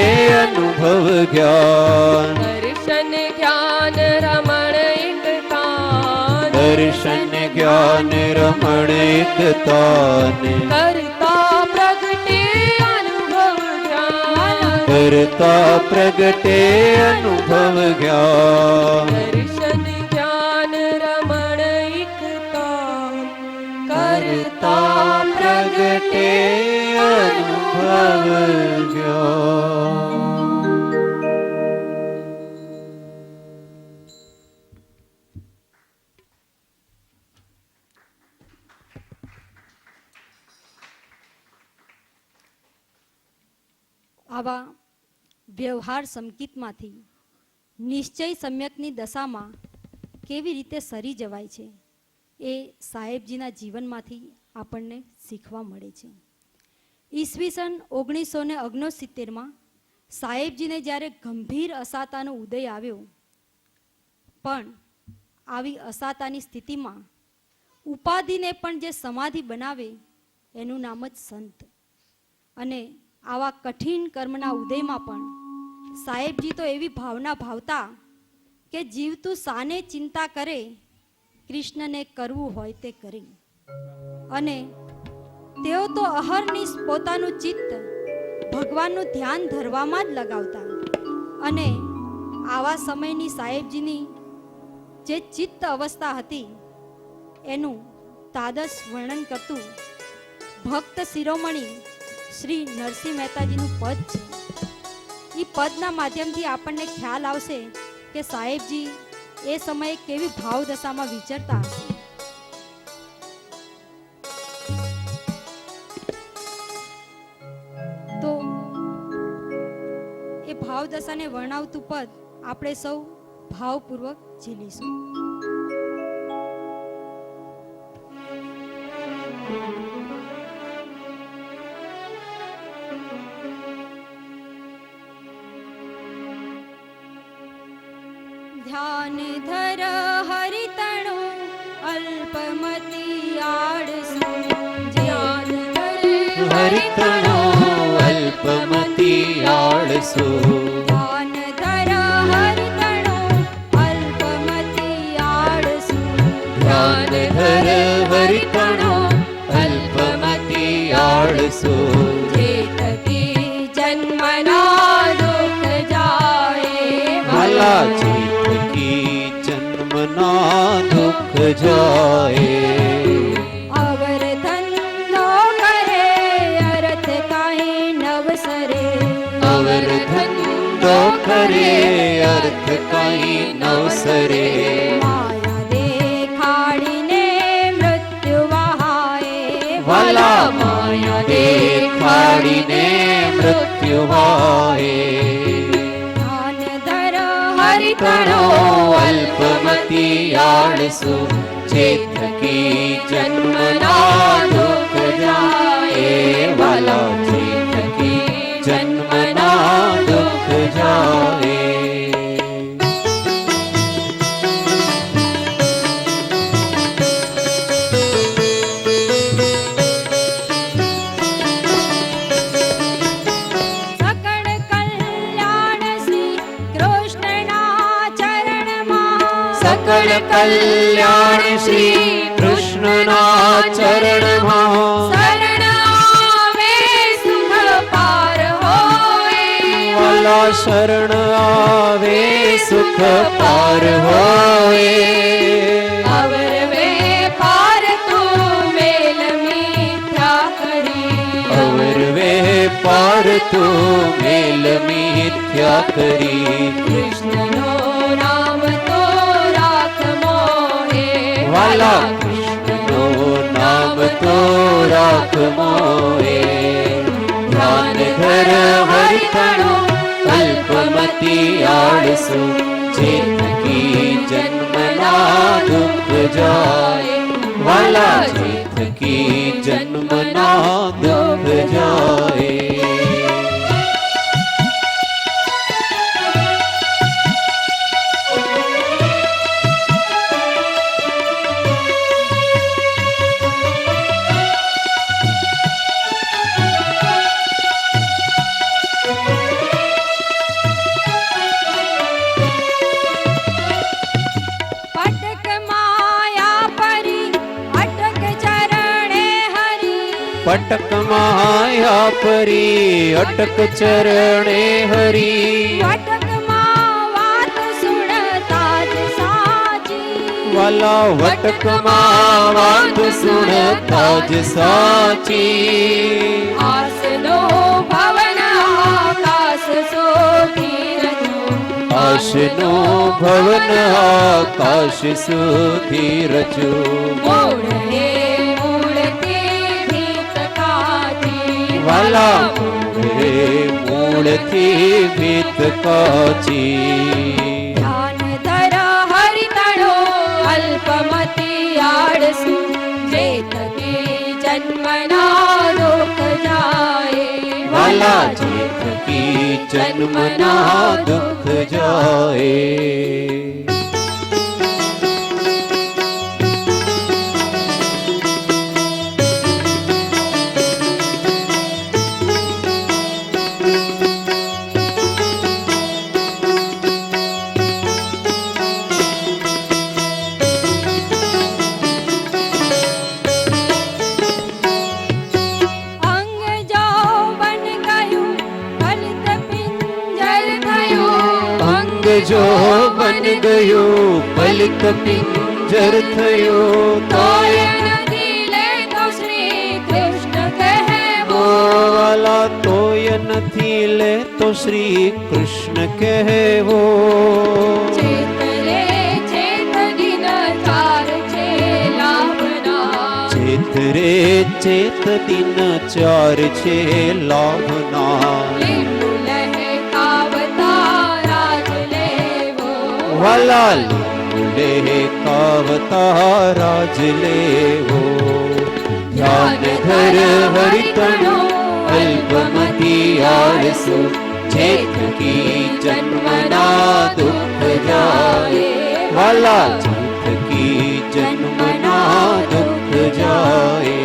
अनुभव ज्ञान दर्शन ज्ञान रमण एक तान दर्शन ज्ञान रमण एक तान करता प्रगटे अनुभव ज्ञान करता प्रगटे अनुभव ज्ञान दर्शन ज्ञान रमण एक तान करता प्रगटे अनुभव ज्ञान આવા વ્યવહાર સંકિતમાંથી નિશ્ચય સમ્યકની દશામાં કેવી રીતે સરી જવાય છે એ સાહેબજીના જીવનમાંથી આપણને શીખવા મળે છે. ઈસવીસન 1969માં સાહેબજીને જ્યારે ગંભીર અસાતાનો ઉદય આવ્યો, પણ આવી અસાતાની સ્થિતિમાં ઉપાધિને પણ જે સમાધિ બનાવે એનું નામ જ સંત. અને આવા કઠિન કર્મના ઉદયમાં પણ સાહેબજી તો એવી ભાવના ભાવતા કે જીવતું સાને ચિંતા કરે, કૃષ્ણને કરવું હોય તે કરે. અને તેઓ તો અહર્નિશ પોતાનું ચિત્ત ભગવાનનું ધ્યાન ધરવામાં જ લગાવતા. અને આવા સમયની સાહેબજીની જે ચિત્ત અવસ્થા હતી એનું તાદસ વર્ણન કરતું ભક્ત શિરોમણી શ્રી નરસિંહ મહેતાજીનું પદ છે. એ પદના માધ્યમથી આપણને ખ્યાલ આવશે કે સાહેબજી એ સમયે કેવી ભાવદશામાં વિચરતા હશે. તો એ ભાવદશાને વર્ણવતું પદ આપણે સૌ ભાવપૂર્વક ઝીલીશું. ધ્યાન ધર હરિતણો અલ્પમતિ આળસુ ધ્યાન ધર હરિતણો અલ્પમતિ આળસુ ધ્યાન ધર હરિતણો અલ્પમતિ આળસુ ધ્યાન ધર હરિતણો અલ્પમતિ આળસુ જે થકી જન્મના દુઃખ જાય વાલા ચિત્ત કી જન્મના દુઃખ જાય અવર ધંધો કરે અર્થ કાંઈ નવસરે અવર ધંધો કરે અર્થ કઈ નવસરે માયા દેખાડીને મૃત્યુ વહાય વાલા માયા દેખાડીને મૃત્યુ વાય ધ્યાન ધર હરિતણો અલ્પમતિ આળસુ જે થકી જન્મના દુઃખ જાય વાલા જે થકી જન્મના દુઃખ જાય सकल कल्याण श्री कृष्णना चरणમાં શરણ આવે સુખ પાર હોય વાલા શરણ આવે સુખ પાર હોય અવર વે પાર તું મેલ મિથ્યા કરી અવર વે પાર તું મેલ મિથ્યા કરી કૃષ્ણનો નામ તો રાખ મોહે વાલા કૃષ્ણનો નામ તો રાખ મોહે ધ્યાન ધર હરિતણો અલ્પમતી આળસુ જેતકી જન્મના દુઃખ જાય વાલા જેતકી જન્મના દુઃખ જાય અટક માયા પરી અટક ચરણે હરી પટક માયા પરી અટક ચરણે હરી વટકમાં વાત સુણતા જ સાચી વાલા વટકમાં વાત સુણતા જ સાચી આસનો ભવન આકાશ સોથી રચો આશનો ભવન આકાશ સુધી રચો મૂળ હે મૂળથી ભીત કાચી વાલા મૂળે મૂળથી ભીત કાચી ધ્યાન ધર હરિતણો અલ્પમતી આળસુ જે થકી જન્મના દુઃખ જાય વાલા જે થકી જન્મના દુઃખ જાય અંગ જો બન ગયું ફલિત પિંજર થયું અંગ જો બન ગયું પલિત પિંજર થયું તોય નથી લેતો શ્રી કૃષ્ણ કહેવો વાલા તોય નથી લેતો શ્રી કૃષ્ણ કહેવો ચેતરે ચેત દિન ચાર છે લાભના ચેત રે ચેત દિન ચાર છે લાભના લીંબુ લહેકાવતા રાજ લેવો વાલા લીંબુલે કાવતા રાજ લેવો ધ્યાન ધર હરિતણો અલ્પમતી આળસુ જે થકી જન્મના દુઃખ જાય વાલા જે થકી જન્મના દુઃખ જાય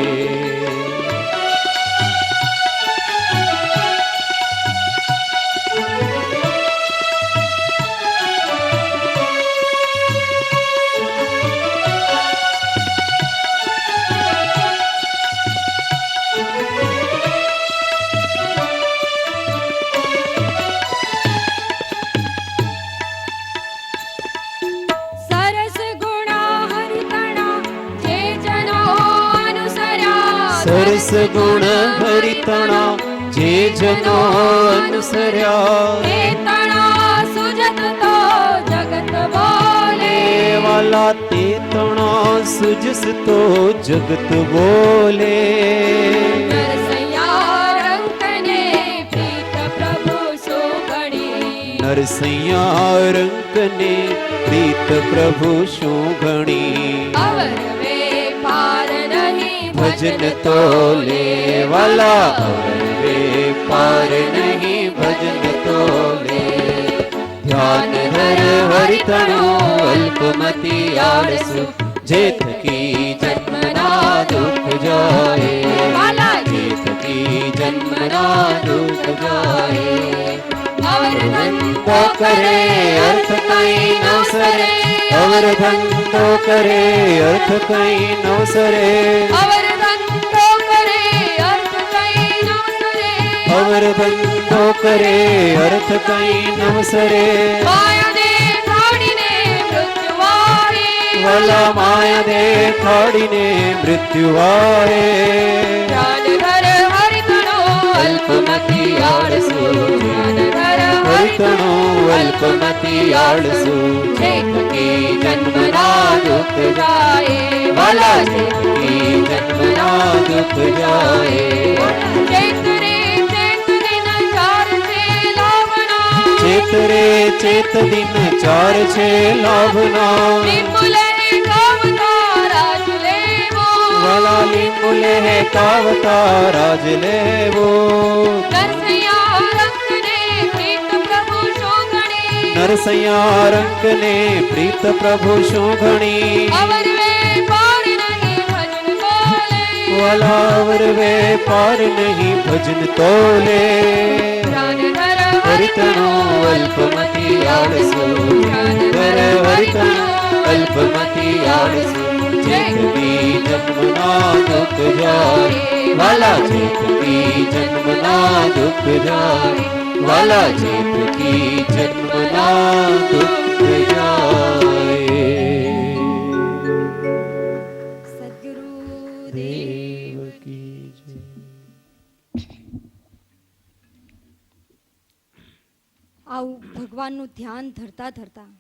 સરસ ગુણા હરિતણા જે જનો અનુસર્યા સરસ ગુણ હરિતણા જે જનો અનુસર્યા તે તણા સુજત તો જગત બોલે વાલા તે તણા સુજસ તો જગત બોલે નરસૈયા રંકને પ્રીત પ્રભુ સુગણી નરસૈયા રંકને પ્રીત પ્રભુ શું ઘણી અવર વે પાર નહીં ભજન તો લે વાલા અવર વે પાર નહીં ભજન તો લે ધ્યાન ધર હરિતણો અલ્પમતી આળસુ જે થકી જન્મના દુઃખ જાય વાલા જે થકી જન્મના દુઃખ જાય અવર ધંધો કરે અર્થ કઈ નવસરે અવર ધંધો કરે અર્થ કઈ નવસરે અવર ધંધો કરે અર્થ કઈ નવસરે અવર ધંધો કરે અર્થ કઈ નવસરે માયા દેખાડીને મૃત્યુ આવે વલા માયા દેખાડીને મૃત્યુ આવે ધ્યાન ધર હરિતનો અલ્પમતી આળસુ ધ્યાન ધર હરિતણો અલ્પમતી આળસુ જેતકી જન્મના દુઃખ જાય વાલા જેતકી જન્મના દુઃખ જાય ચેત રે ચેત દિન ચાર છે લાવના ચેત રે ચેત દિન ચાર છે લાભના નિમુલે કાવતા રાજ લેવો વાલા લીંબુલે કાવતા રાજ લેવો નરસૈયા રંગને પ્રીત પ્રભુ શોધણી નરસૈયા રંગને પ્રીત પ્રભુ શોભણી અવર વેપાર નહીં ભજન બોલે વલાવર વેપાર નહીં ભજન તોલે ધ્યાન ધર હરિતણો અલ્પમતી આળસુ ધર હરિતણો અલ્પમતી આળસુ જેતકી જન્મના દુઃખ જાય વાલા જેતકી જન્મના દુઃખ જાય વાલા જેતકી જન્મના દુઃખ જાય સદગુરુદેવ દેવ કી જય. આવું ભગવાનનું ધ્યાન ધરતા ધરતા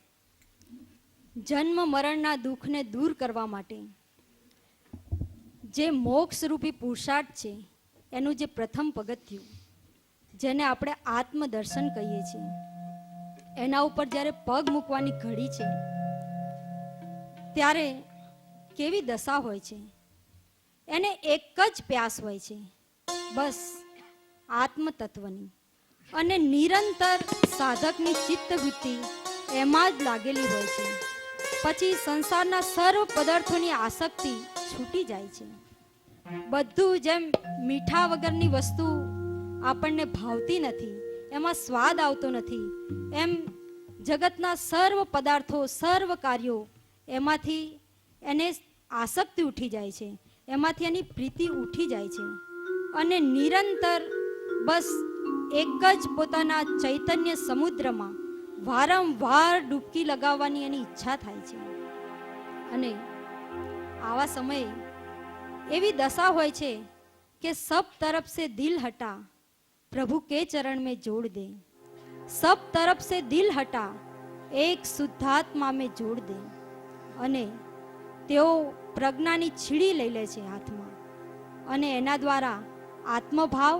જન્મ મરણના દુઃખને દૂર કરવા માટે જે મોક્ષરૂપી પુરુષાર્થ છે એનું જે પ્રથમ પગથિયું જેને આપણે આત્મદર્શન કહીએ છીએ એના ઉપર જ્યારે પગ મૂકવાની ઘડી છે ત્યારે કેવી દશા હોય છે એને એક જ પ્યાસ હોય છે બસ આત્મતત્વની અને નિરંતર સાધકની ચિત્તવૃત્તિ એમાં જ લાગેલી હોય છે પછી સંસારના સર્વ પદાર્થોની આસક્તિ છૂટી જાય છે બધું જેમ મીઠા વગરની વસ્તુ આપણને ભાવતી નથી એમાં સ્વાદ આવતો નથી એમ જગતના સર્વ પદાર્થો સર્વ કાર્યો એમાંથી એને આસક્તિ ઉઠી જાય છે એમાંથી એની પ્રીતિ ઉઠી જાય છે અને નિરંતર બસ એક જ પોતાના ચૈતન્ય સમુદ્રમાં વારંવાર ડૂબકી લગાવવાની એની ઈચ્છા થાય છે અને આવા સમયે એવી દશા હોય છે કે સબ તરફ સે દિલ હટા પ્રભુ કે ચરણ में जोड़ दे सब तरफ से दिल हटा एक શુદ્ધાત્મા में जोड़ दे અને તેઓ પ્રજ્ઞાની છીડી લઈ લે છે હાથમાં અને એના દ્વારા આત્મભાવ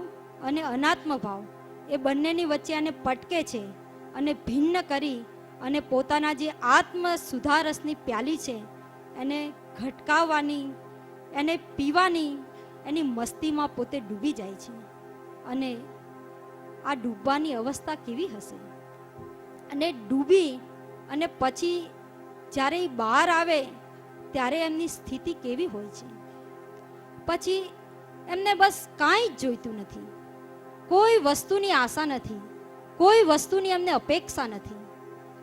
અને અનાત્મ ભાવ એ બંનેની વચ્ચે આને પટકે છે અને ભિન્ન કરી અને પોતાના જે આત્મ સુધારસની પ્યાલી છે એને ઘટકાવવાની એને પીવાની એની મસ્તીમાં પોતે ડૂબી જાય છે અને આ ડૂબવાની અવસ્થા કેવી હશે અને ડૂબી અને પછી જ્યારે એ બહાર આવે ત્યારે એમની સ્થિતિ કેવી હોય છે પછી એમને બસ કાંઈ જ જોઈતું નથી કોઈ વસ્તુની આશા નથી કોઈ વસ્તુની એમને અપેક્ષા નથી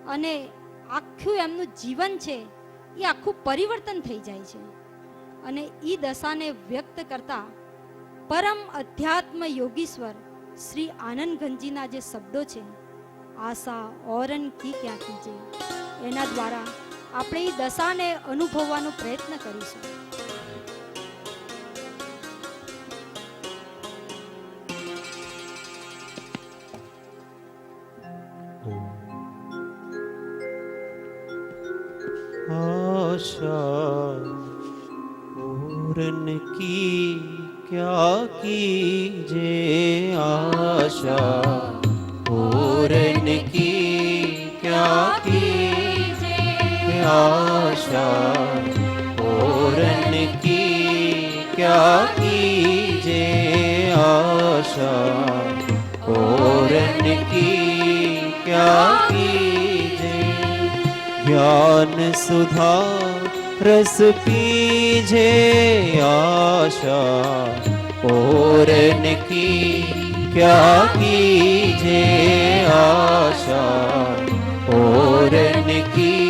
અને આખું એમનું જીવન છે એ આખું પરિવર્તન થઈ જાય છે અને એ દશાને વ્યક્ત કરતા પરમ અધ્યાત્મ યોગીશ્વર શ્રી આનંદગંજીના જે શબ્દો છે આશા ઓરન કી ક્યાં કીજે એના દ્વારા આપણે એ દશાને અનુભવવાનો પ્રયત્ન કરીશું. आशा पूरन की क्या कीजे आशा पूरन की क्या कीजे आशा पूरन की क्या कीजे आशा पूरन की क्या कीजे ज्ञान सुधा रस पीजे आशा पूरन की क्या कीजे आशा और की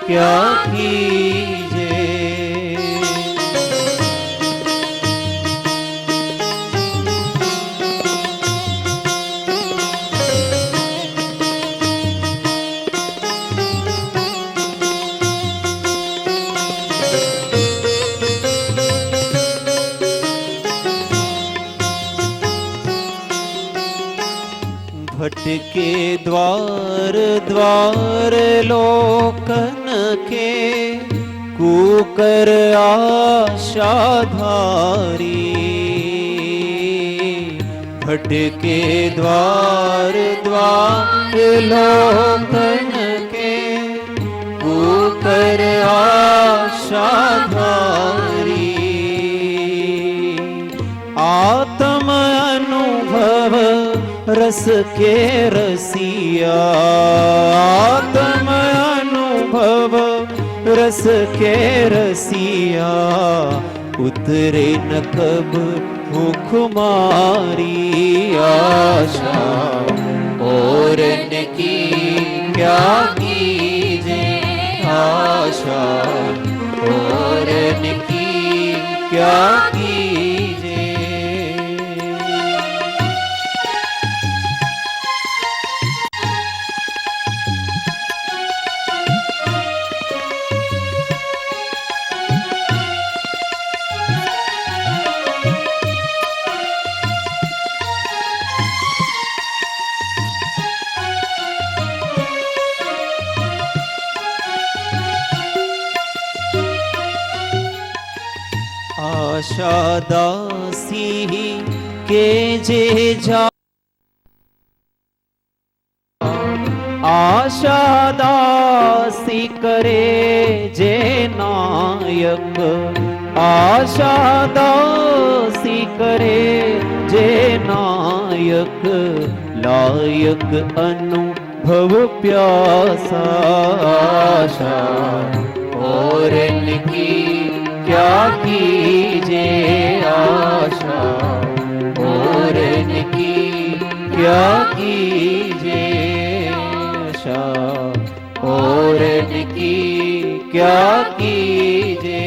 क्या कीजे। भटके द्वार द्वार लोकन के कुकर आशाधारी। भटके द्वार द्वार लोकन के कुकर आशाधारी। आत्म अनुभव रस के रसिया। आत्म अनुभव रस के रसिया। उतरे न कब भूख मारी आशा और की क्या कीजे आशा और की क्या कीजे। आशा दासी के जे जा। आशा दासी करे जे नायक। आशा दासी करे जे नायक। लायक अनुभव प्यासा आशा और की क्या कीजे आशा और की क्या कीजे आशा और की क्या कीजे।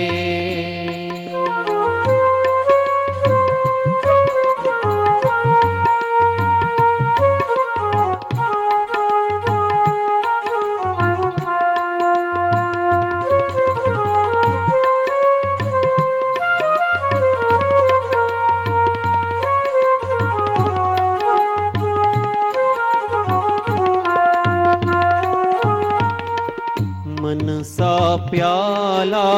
मनसा प्याला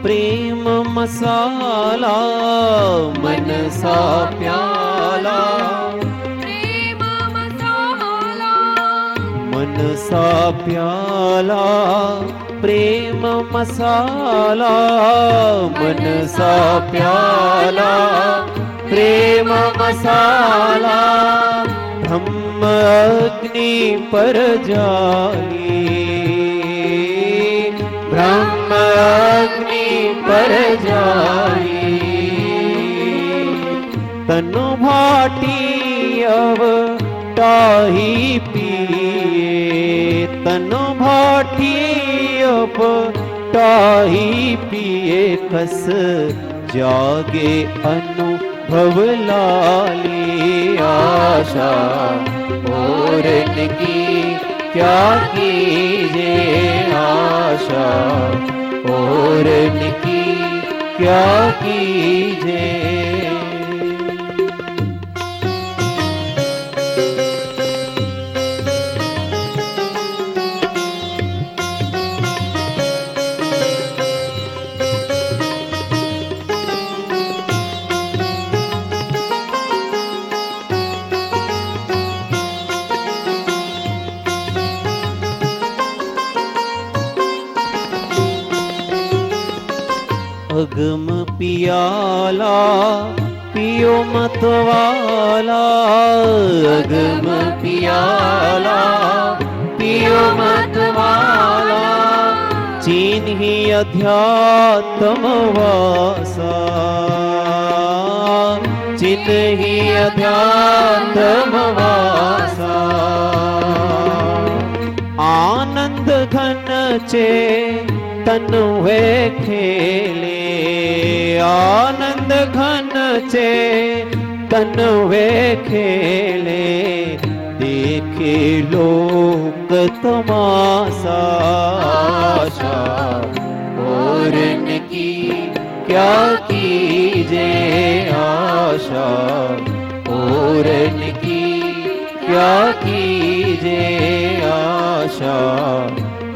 प्रेम मसाला। मनसा प्याला प्रेम मसाला। मनसा प्याला प्रेम मसाला। मनसा प्याला प्रेम मसाला। ब्रह्म अग्नि पर जाली। ब्रह्म अग्नि पर जाई। तनु भाटी अव टाही पिए। तनु भाटी अव टाही पिए। कस जागे अनुभव लाली आशा और की क्या कीजे आशा और की क्या कीजे। अगम पियाला पियो मतवाला। अगम पियाला पियो मतवाला। चिन्हि अध्यात्म वासा। चिन्हि નહીં અધ્યાત્મવાસા. આનંદ ઘન છે તનુએ ખેલે, આનંદ ઘન છે તનુએ ખેલે, દેખે લોક તમાશા. और की क्या कीजे आशा, और की क्या कीजे आशा,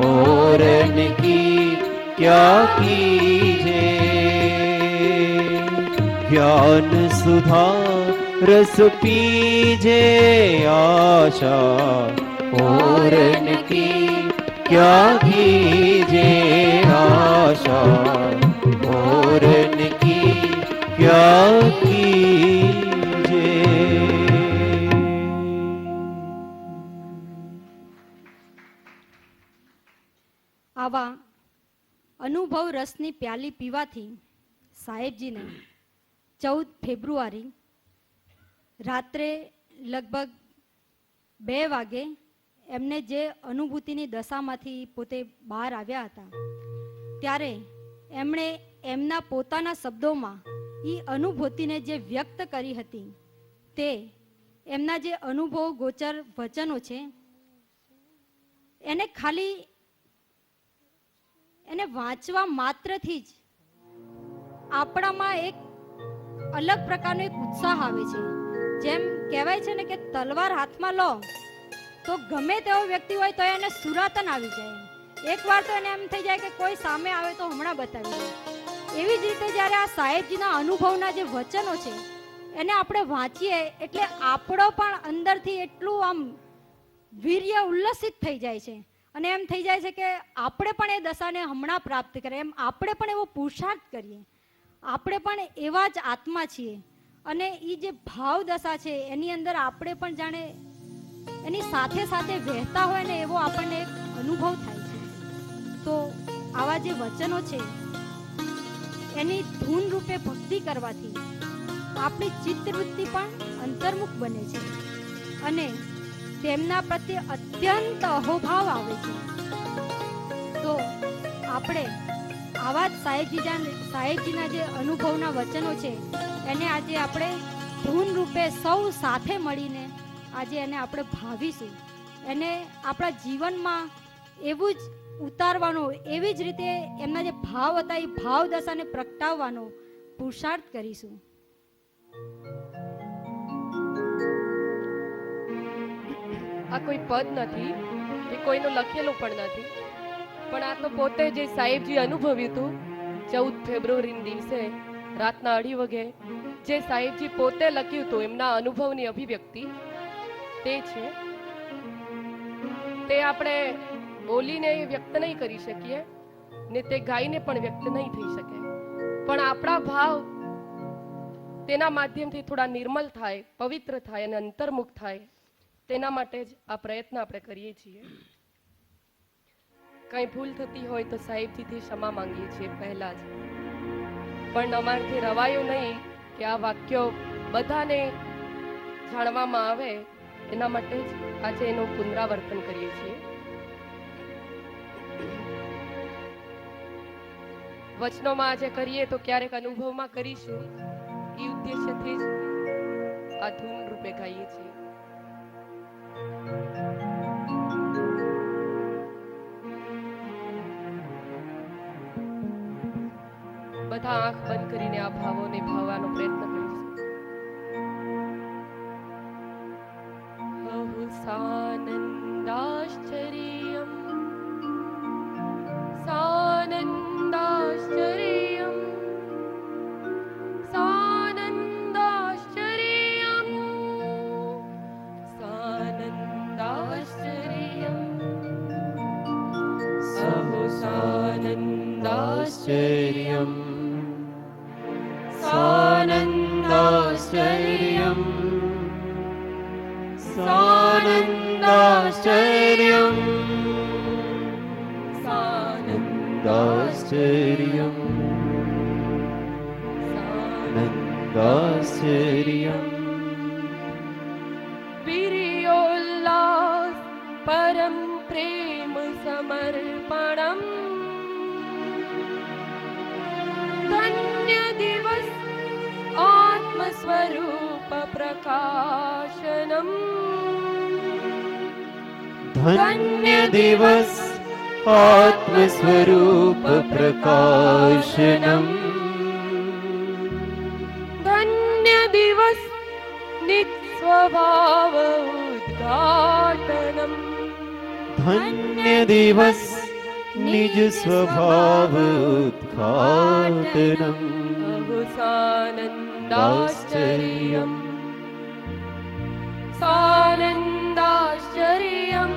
और की क्या कीजे. ज्ञान सुधा रस पीजे आशा, और की क्या कीजे आशा, और की क्या कीजे. આવા અનુભવ રસની પ્યાલી પીવાથી સાહેબજીને 14 ફેબ્રુઆરી રાત્રે લગભગ 2 વાગે એમને જે અનુભૂતિની દશામાંથી પોતે બહાર આવ્યા હતા, ત્યારે એમણે એમના પોતાના શબ્દોમાં એ અનુભૂતિને જે વ્યક્ત કરી હતી, તે એમના જે અનુભવ ગોચર વચનો છે એને ખાલી એને વાંચવા માત્રથી જ આપણામાં એક અલગ પ્રકારનો એક ઉત્સાહ આવે છે. જેમ કહેવાય છે ને કે તલવાર હાથમાં લો તો ગમે તેવો વ્યક્તિ હોય તો એને સુરાતન આવી જાય. એકવાર તો એને એમ થઈ જાય કે કોઈ સામે આવે તો હમણાં બતાવી દે. એવી જ રીતે જ્યારે આ સાહેબજીના અનુભવના જે વચનો છે એને આપણે વાંચીએ એટલે આપણો પણ અંદરથી એટલું આમ વીર્ય ઉલ્લસિત થઈ જાય છે અને એમ થઈ જાય છે કે આપણે પણ એ દશાને હમણાં પ્રાપ્ત કરીએ, એમ આપણે પણ એવો પુરુષાર્થ કરીએ. આપણે પણ એવા જ આત્મા છીએ અને એ જે ભાવ દશા છે એની અંદર આપણે પણ જાણે એની સાથે સાથે વહેતા હોય ને એવો આપણને એક અનુભવ થાય છે. તો આવા જે વચનો છે એની ધૂન રૂપે ભક્તિ કરવાથી આપણી ચિત્તવૃત્તિ પણ અંતર્મુખ બને છે અને તેમના પ્રત્યે અત્યંત અહોભાવ આવે છે. તો આપણે આવા જ સાહેબજીના જે અનુભવના વચનો છે એને આજે આપણે ધૂન રૂપે સૌ સાથે મળીને આજે એને આપણે ભાવીશું, એને આપણા જીવનમાં એવું જ ઉતારવાનો, એવી જ રીતે એમના જે ભાવ હતા એ ભાવ દશાને પ્રગટાવવાનો પુરુષાર્થ કરીશું. આ કોઈ પદ નથી કે કોઈનું લખેલું પણ નથી, પણ આ તો પોતે જે સાહેબજી અનુભવ્યું હતું 14 ફેબ્રુઆરીના દિવસે રાતના 2:30 વાગે જે સાહેબજી પોતે લખ્યું હતું એમના અનુભવની અભિવ્યક્તિ તે છે. તે આપણે બોલીને વ્યક્ત નહીં કરી શકીએ ને તે ગાઈને પણ વ્યક્ત નહીં થઈ શકે, પણ આપણા ભાવ તેના માધ્યમથી થોડા નિર્મલ થાય, પવિત્ર થાય અને અંતર્મુખ થાય, તેના માટે જ આ પ્રયત્ન આપણે કરીએ છીએ. કઈ ભૂલ થતી હોય તો સાહેબજીથી ક્ષમા માંગીએ છીએ પહેલા જ, પણ અમારાથી રવાયું નહીં કે આ વાક્યો બધાને જાણવામાં આવે, એના માટે જ આજે એનું પુનરાવર્તન કરીએ છીએ. વચનોમાં આજે કરીએ તો ક્યારેક અનુભવમાં કરીશું, એ ઉદ્દેશ્યથી જ આ ધૂન રૂપે ગાઈએ છીએ. બધા આંખ બંધ કરીને આ ભાવોને ભાવવાનો પ્રયત્ન કરીશું. સાનંદાશ્ચર્યમ સાનંદાશ્ચર્યમ સાનંદાશ્ચર્યમ સાનંદાશ્ચર્યમ સહો સાનંદાશ્ચર્યમ સાનંદાશ્ચર્યમ સાનંદાશ્ચર્યમ સાનંદાશ્ચર્યમ સાનંદાશ્ચર્યમ वीर्योल्लास परम प्रेम समर्पणम धन्य दिवस आत्मस्वरूप प्रकाशनम धन्य दिवस आत्मस्वरूप प्रकाशनम् धन्य दिवस निस्वभाव उद्घाटनम धन्य दिवस निज स्वभाव उद्घाटनम् सानन्दाश्चर्यम् सानन्दाश्चर्यम्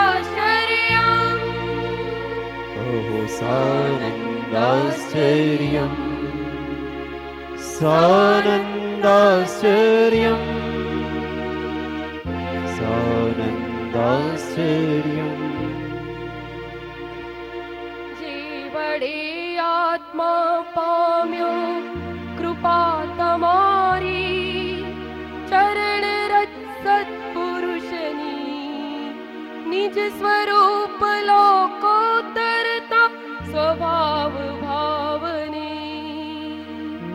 सानन्दाश्चर्यम् ओहो सानन्दाश्चर्यम् सानन्दाश्चर्यम् सानन्दाश्चर्यम् जीवड़े आत्मा पाम्यो कृपा तमारी चरण रज सत्पुरुषनी निज स्वरूप लोकोत्तरता स्वभाव भावने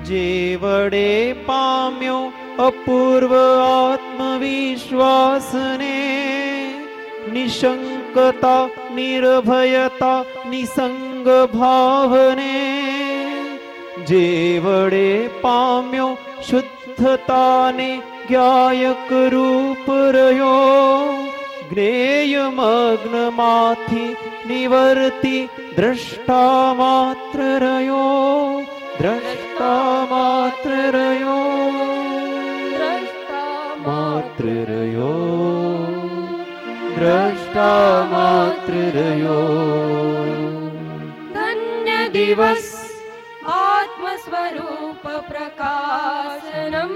जे वडे पाम्यो अपूर्व आत्मविश्वासने निशंकता निर्भयता निसंग भावने जे वडे पाम्यो शुद्धताने ज्ञायक रूप रयो ज्ञेय मग्न माथी निवर्ती द्रष्टा मात्र रयो द्रष्टा मात्र रयो द्रष्टा मात्र रयो द्रष्टा मात्र रयो धन्य दिवस आत्मस्वरूप प्रकाशनम्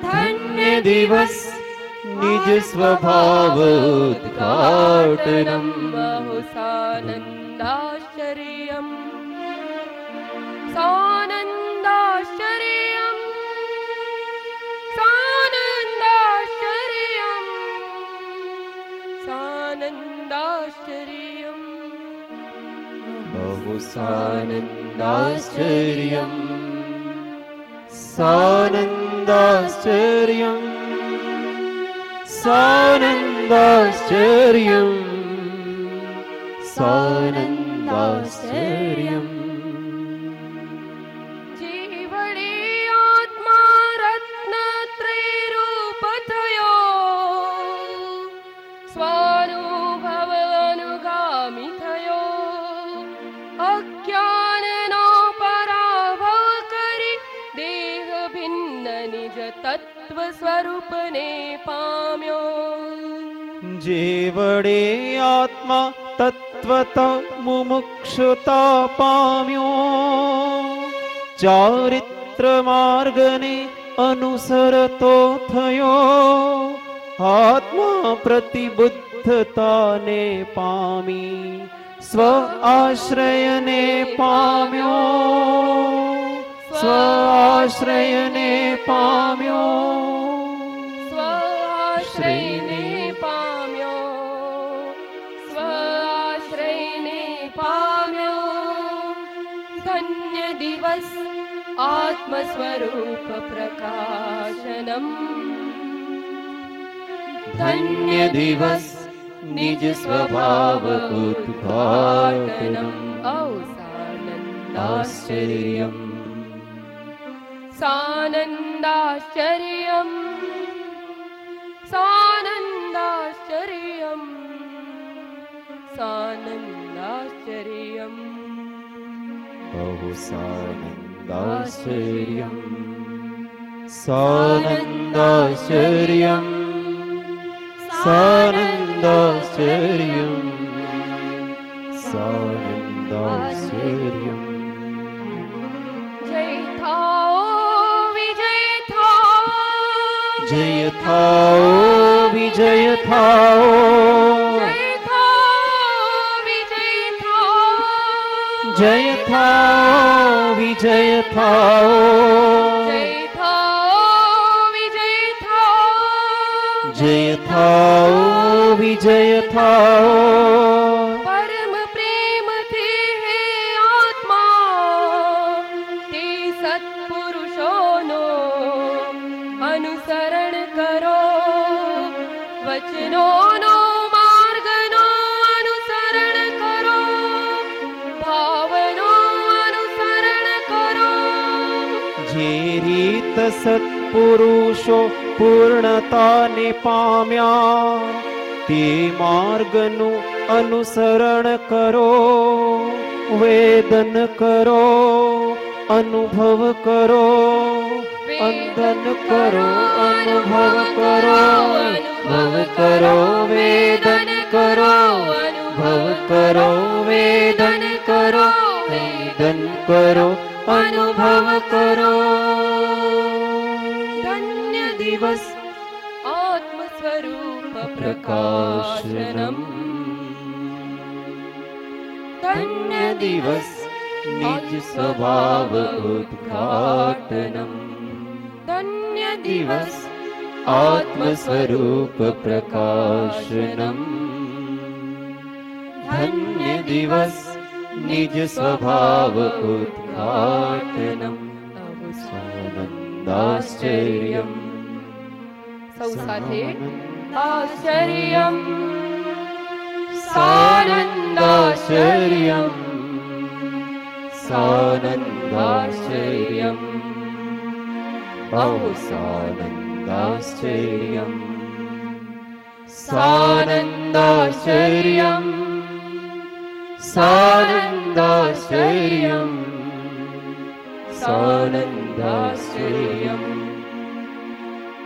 धन्य दिवस निज स्वभाव उद्घाटनम् बहु सानन्दाश्चर्यम् सानन्दाश्चर्यम् सानन्दाश्चर्यम् सानन्दाश्चर्यम् बहु सानन्दाश्चर्यम् सानन्दाश्चर्यम् सानन्दाश्चर्यम् सानन्दाश्चर्यम् जीवने आत्मा रत्नत्रयरूप थयो स्वानुभव अनुगामी थयो अज्ञाननो पराभव करी देह भिन्न निज तत्व स्वरूपने पाम्यो जे वडे आत्मा तत्वता मुमुक्षुता पाम्यो चारित्र मार्गने अनुसरतो थयो आत्मा प्रतिबुद्धताने पामी स्व आश्रयने पाम्यो स्व आश्रयने पाम्यो स्वाश्रयने पाम्यो स्वाश्रयने पाम्यो धन्य दिवस आत्मस्वरूप प्रकाशनम् धन्य दिवस निज स्वभाव उद्घाटनम् सानन्दाश्चर्यम् सानन्दाश्चर्यम् सानन्दाश्चर्यम् सानन्दाश्चर्यम् बहु सानन्दाश्चर्यम् सानन्दाश्चर्यम् सानन्दाश्चर्यम् सानन्दाश्चर्यम् जय थाओ विजय थाओ जय थाओ विजय थाओ जय थाओ विजय थाओ जय थाओ विजय थाओ થાઓ વિજય થાઓ परम प्रेम थे है आत्मा ते सत्पुरुषोनो अनुसरण करो वचनोनो मार्गनो अनुसरण करो भावनो अनुसरण करो જે રીત સત્પુરુષો પૂર્ણતાને પામ્યા તે માર્ગનું અનુસરણ કરો વેદન કરો અનુભવ કરો અંદન કરો અનુભવ કરો ભવ કરો વેદન કરો ભવ કરો વેદન કરો વેદન કરો અનુભવ કરો धन्य दिवस आत्म स्वरूप प्रकाशनम ધન્ય દિવસ નિજ સ્વભાવ ઉદ્ઘાટનમ धन्य દિવસ આત્મ સ્વરૂપ પ્રકાશનમ ધન્ય દિવસ નિજ સ્વભાવ ઉદ્ઘાટનમ સ્વાનંદાશ્ચર્યમ સૌ સાથે આશ્ચર્યમ સાનંદાશ્ચર્યમ સાનંદાશ્ચર્યમ બહુ સાનંદાશ્ચર્યમ સાનંદાશ્ચર્યમ સાનંદાશ્ચર્યમ સાનંદાશ્ચર્યમ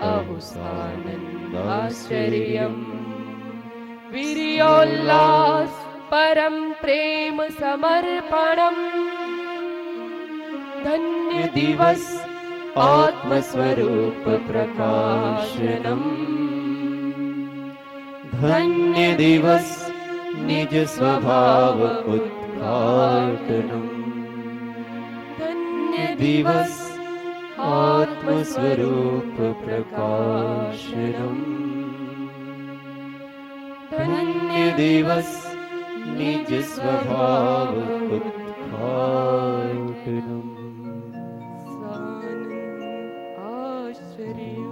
અહુસાનંદાશ્ચર્યમ વીર્યોલ્લાસ પરમ પ્રેમ સમર્પણમ ધન્ય દિવસ આત્મ સ્વરૂપ પ્રકાશનમ ધન્ય દિવસ નિજ સ્વભાવ ઉદ્ઘાટનમ ધન્ય દિવસ આત્મ સ્વરૂપ પ્રકાશનમ ધન્ય દિવસ નિજ સ્વભાવ ઉદ્ઘાટનમ આશ્ચર્ય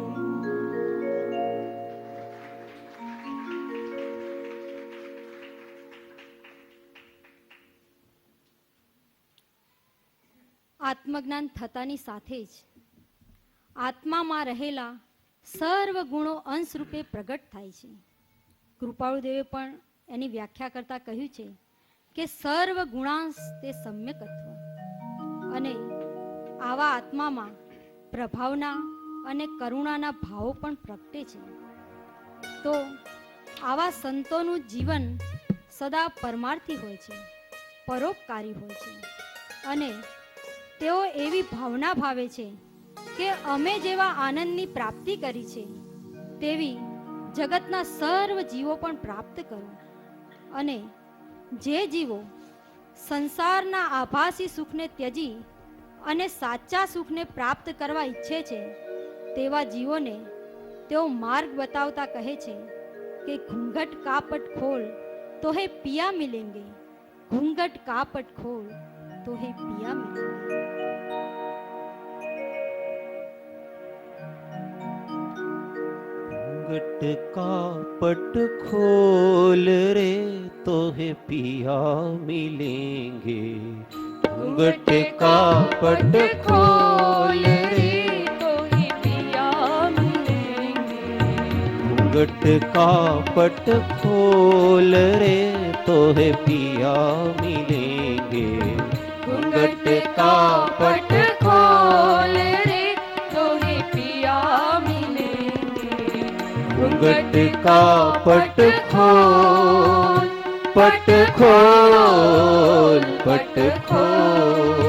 આત્મજ્ઞાન થતાની સાથે જ આત્મામાં રહેલા સર્વ ગુણો અંશ રૂપે પ્રગટ થાય છે. કૃપાળુદેવે પણ એની વ્યાખ્યા કરતા કહ્યું છે કે સર્વ ગુણાંશ તે સમ્યકત્વ, અને આવા આત્મામાં પ્રભાવના અને કરુણાના ભાવો પણ પ્રગટે છે. તો આવા સંતોનું જીવન સદા પરમાર્થી હોય છે, પરોપકારી હોય છે, અને તેઓ એવી ભાવના ભાવે છે કે અમે જેવા આનંદની પ્રાપ્તિ કરી છે તેવી જગતના સર્વ જીવો પણ પ્રાપ્ત કરો. અને જે જીવો સંસારના આભાસી સુખને ત્યજી અને સાચા સુખને પ્રાપ્ત કરવા ઈચ્છે છે તેવા જીવોને તેઓ માર્ગ બતાવતા કહે છે કે ઘૂંઘટ કાપટ ખોલ તો હે પિયા મિલેંગે, ઘૂંઘટ કાપટ ખોલ તો હે પિયા મિલેંગે. घूंघट कापट खोल रे तो है पिया मिलेंगे, घूंघट कापट खोल रे तो ही पिया मिलेंगे, घूंघट कापट खोल रे तो है पिया मिलेंगे, घूंघट कापट खोल रे तो ही पिया मिलेंगे, घूंघट कापट खोल पट खोल पट खोल.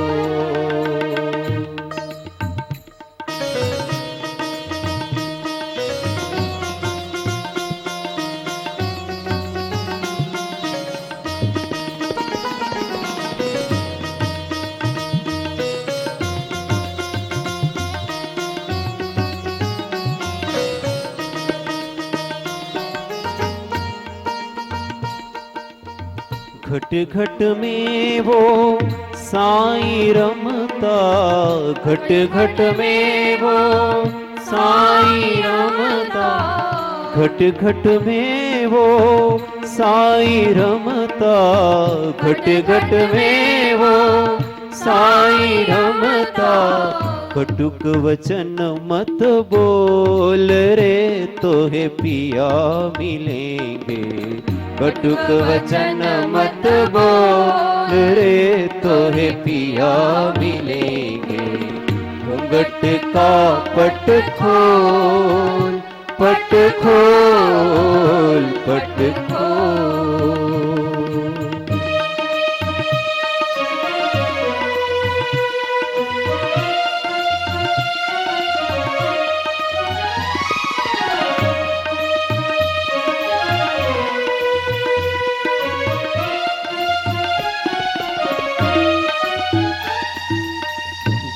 घट घट में वो साईं रमता, घट घट में वो साईं रमता, घट घट में वो साईं रमता, घट घट में वो साईं रमता। कटुक वचन मत बोल रे तोहे पिया मिलेंगे, कटुक वचन मत बोल रे तोहे पिया मिलेंगे। घूंघट का पट खोल, पट खोल, पट खोल।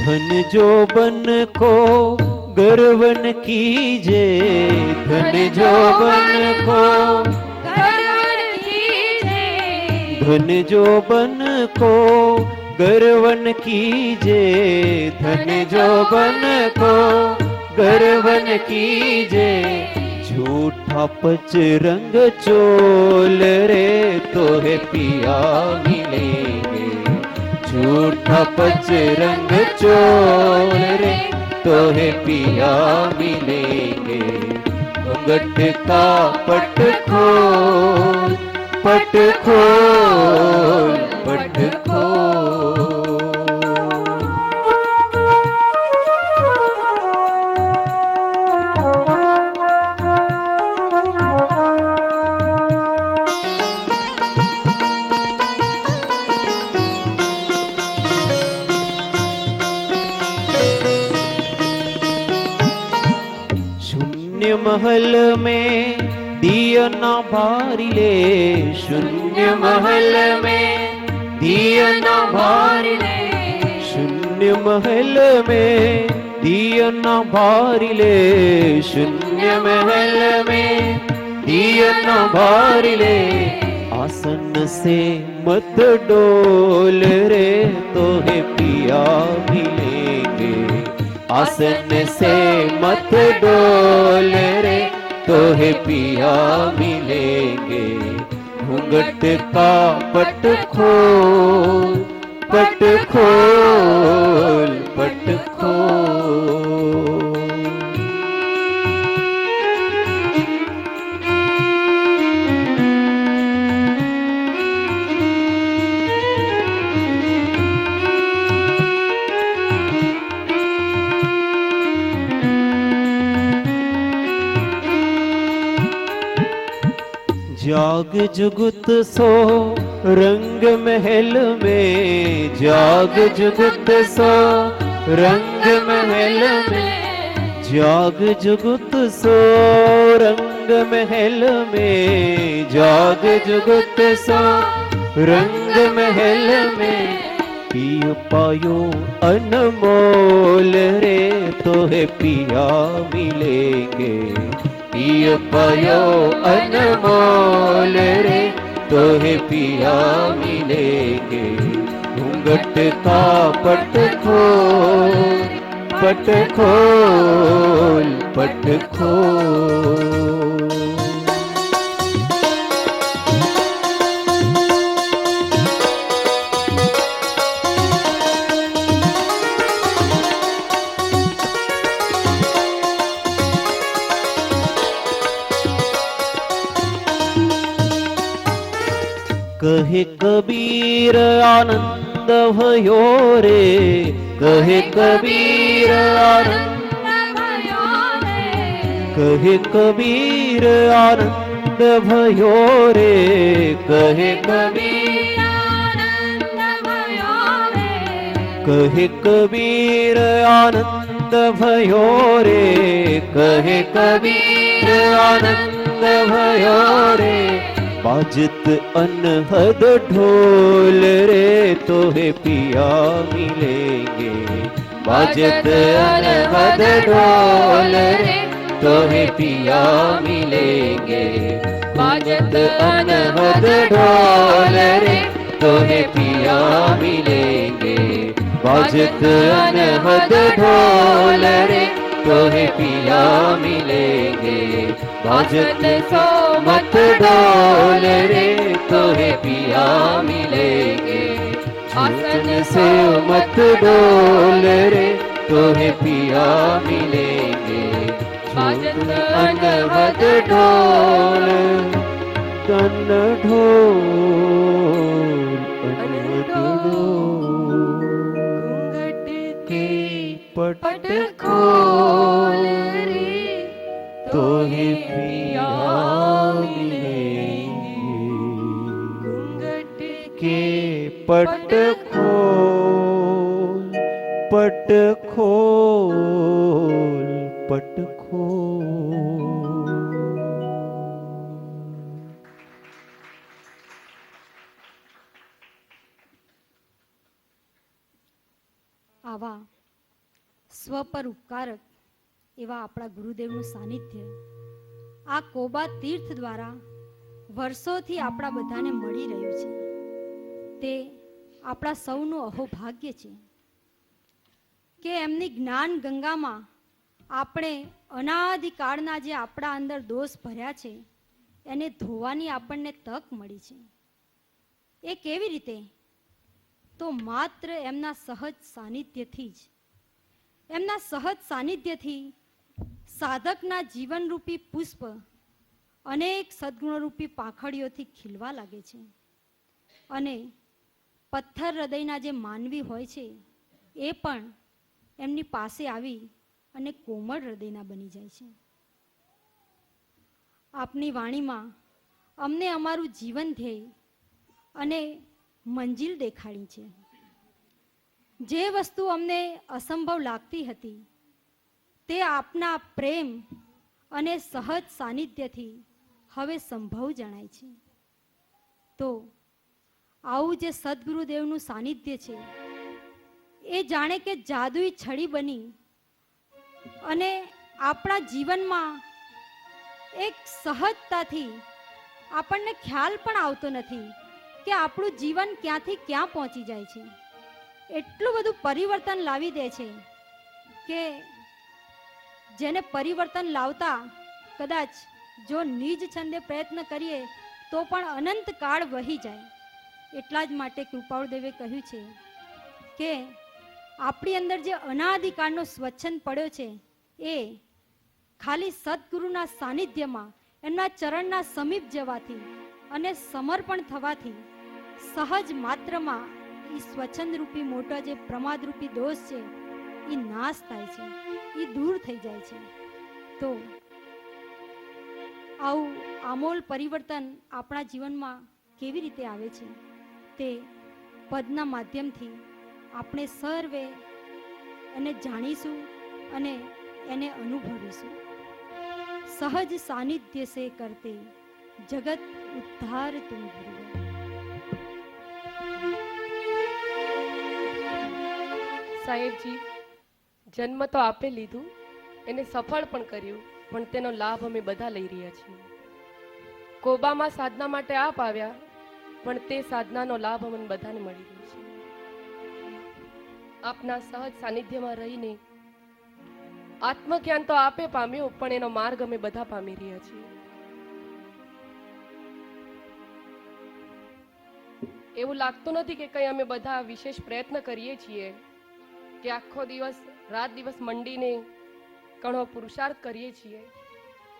धन जो बन को गर्वन कीजे, धन जो बन को गर्वन कीजे, धन जो बन को गर्वन कीजे, धन जो बन को गर्वन कीजे। झूठा पचरंग चोल रे तोहे पिया मिलेंगे, झूठा पचरंग चोल रे तोहे पिया मिलेंगे। घूंघट का पट खोल, पट खोल, पट खोल। शून्य महल में दिया ना भारी ले, शून्य महल में दिया ना भारी ले, शून्य महल में दिया ना भारी ले, शून्य महल में दिया ना भारी ले। आसन से मत डोल रे तोहे पिया मिलेंगे, आसन से मत डोल रे तोहे पिया मिलेंगे। घूंघट का पट खोल, पट खोल, पट खोल। जाग जुगत सो रंग महल में, जाग जुगत सो रंग महल में, जाग जुगत सो रंग महल में, जाग जुगत सो रंग महल में। पिय पायो अनमोल रे तोहे पिया मिलेंगे, पिय पायो अनमोल रे तोहे पिया मिलेंगे। घूंघट का पट खोल, पट खोल, पट खोल। कहे कबीर आनंद भयो रे, कहे कबीर आनंद भयो रे, कहे कबीर आनंद भयो रे, कहे कबीर आनंद भयो रे, कहे कबीर आनंद भयो रे, कहे कबीर आनंद भयो रे। बाजत अनहद ढोल रे तोहे पिया मिलेंगे, बाजत अनहद ढोल रे तो हे पिया मिलेंगे। बाजत अनहद ढोल रे तो हे पिया मिलेंगे। बाजत अनहद ढोल रे तो हे पिया मिलेंगे। बाजत सो मत ढोल रे तो हे पिया मिलेंगे। आसन से मत डोल रे तो हे पिया मिलेंगे। बाजत अनहद ढोल तन ढोल अनहद ढोल घूंघट के पट पट खोल रे तो हे पिया मिलेंगे। घूंघट के पट खोल पट खोल पट खोल। આવા સ્વ પર ઉપકારક એવા આપણા ગુરુદેવનું સાનિધ્ય આ કોબા તીર્થ દ્વારા વર્ષોથી આપણા બધાને મળી રહ્યું છે, તે આપણા સૌનું અહોભાગ્ય છે કે એમની જ્ઞાન ગંગામાં આપણે અનાદિકાળના જે આપણા અંદર દોષ ભર્યા છે એને ધોવાની આપણને તક મળી છે. એ કેવી રીતે? તો માત્ર એમના સહજ સાનિધ્યથી જ. એમના સહજ સાનિધ્યથી સાધકના જીવનરૂપી પુષ્પ અનેક સદગુણરૂપી પાંખડીઓથી ખીલવા લાગે છે અને પથ્થર હૃદયના જે માનવી હોય છે એ પણ એમની પાસે આવી અને કોમળ હૃદયના બની જાય છે. આપની વાણીમાં અમને અમારું જીવન ધ્યેય અને મંજિલ દેખાડી છે. જે વસ્તુ અમને અસંભવ લાગતી હતી તે આપના પ્રેમ અને સહજ સાનિધ્યથી હવે સંભવ જણાય છે. તો આવું જે સદગુરુદેવનું સાનિધ્ય છે એ જાણે કે જાદુઈ છડી બની અને આપણા જીવનમાં એક સહજતાથી આપણને ખ્યાલ પણ આવતો નથી કે આપણું જીવન ક્યાંથી ક્યાં પહોંચી જાય છે. એટલું બધું પરિવર્તન લાવી દે છે કે જેને પરિવર્તન લાવતા કદાચ જો નિજ છંદે પ્રયત્ન કરીએ તો પણ અનંત કાળ વહી જાય. એટલા જ માટે કૃપાળુદેવે કહ્યું છે કે આપણી અંદર જે અનાદિકાળનો સ્વચ્છંદ પડ્યો છે એ ખાલી સદગુરુના સાનિધ્યમાં એમના ચરણના સમીપ જવાથી અને સમર્પણ થવાથી સહજ માત્રમાં એ સ્વચ્છંદ રૂપી મોટો જે પ્રમાદ રૂપી દોષ છે એ નાશ થાય છે, એ દૂર થઈ જાય છે. તો આવું આમોલ પરિવર્તન આપણા જીવનમાં કેવી રીતે આવે છે તે પદના માધ્યમથી આપણે સર્વે એને જાણીશું અને એને અનુભવીશું. સહજ સાનિધ્ય સે કરતે જગત ઉદ્ધાર તુમ ગુરુવર. સાહેબજી, જન્મ તો આપે લીધું, એને સફળ પણ કર્યું, પણ તેનો લાભ અમે બધા લઈ રહ્યા છીએ. કોબામાં સાધના માટે આપ આવ્યા, પણ તે સાધનાનો લાભ અમને બધાને મળી રહ્યો છે. આપના સહજ સાનિધ્યમાં રહીને આત્મજ્ઞાન તો આપે પામ્યો, પણ એનો માર્ગ અમે બધા પામી રહ્યા છીએ. એવું લાગતું નથી કે કંઈ અમે બધા વિશેષ પ્રયત્ન કરીએ છીએ કે આખો દિવસ રાત દિવસ મંડીને ઘણો પુરુષાર્થ કરીએ છીએ.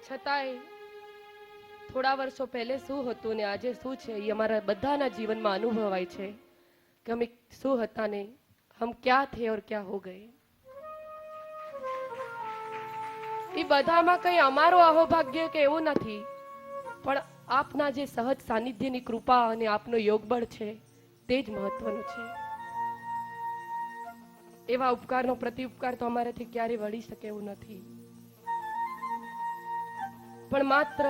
છતાંય થોડા વર્ષો પહેલે શું હતું ને આજે શું છે એ અમારા બધાના જીવનમાં અનુભવાય છે કે અમે શું હતા ને હમ ક્યાં થે ઓર ક્યાં હો ગયે. એ બધામાં કંઈ અમારું અહોભાગ્ય કે એવું નથી, પણ આપના જે સહજ સાનિધ્યની કૃપા અને આપનો યોગબળ છે તે જ મહત્વનું છે. એવા ઉપકારનો પ્રતિ ઉપકાર તો અમારાથી ક્યારે વળી શકે એવું નથી, પણ માત્ર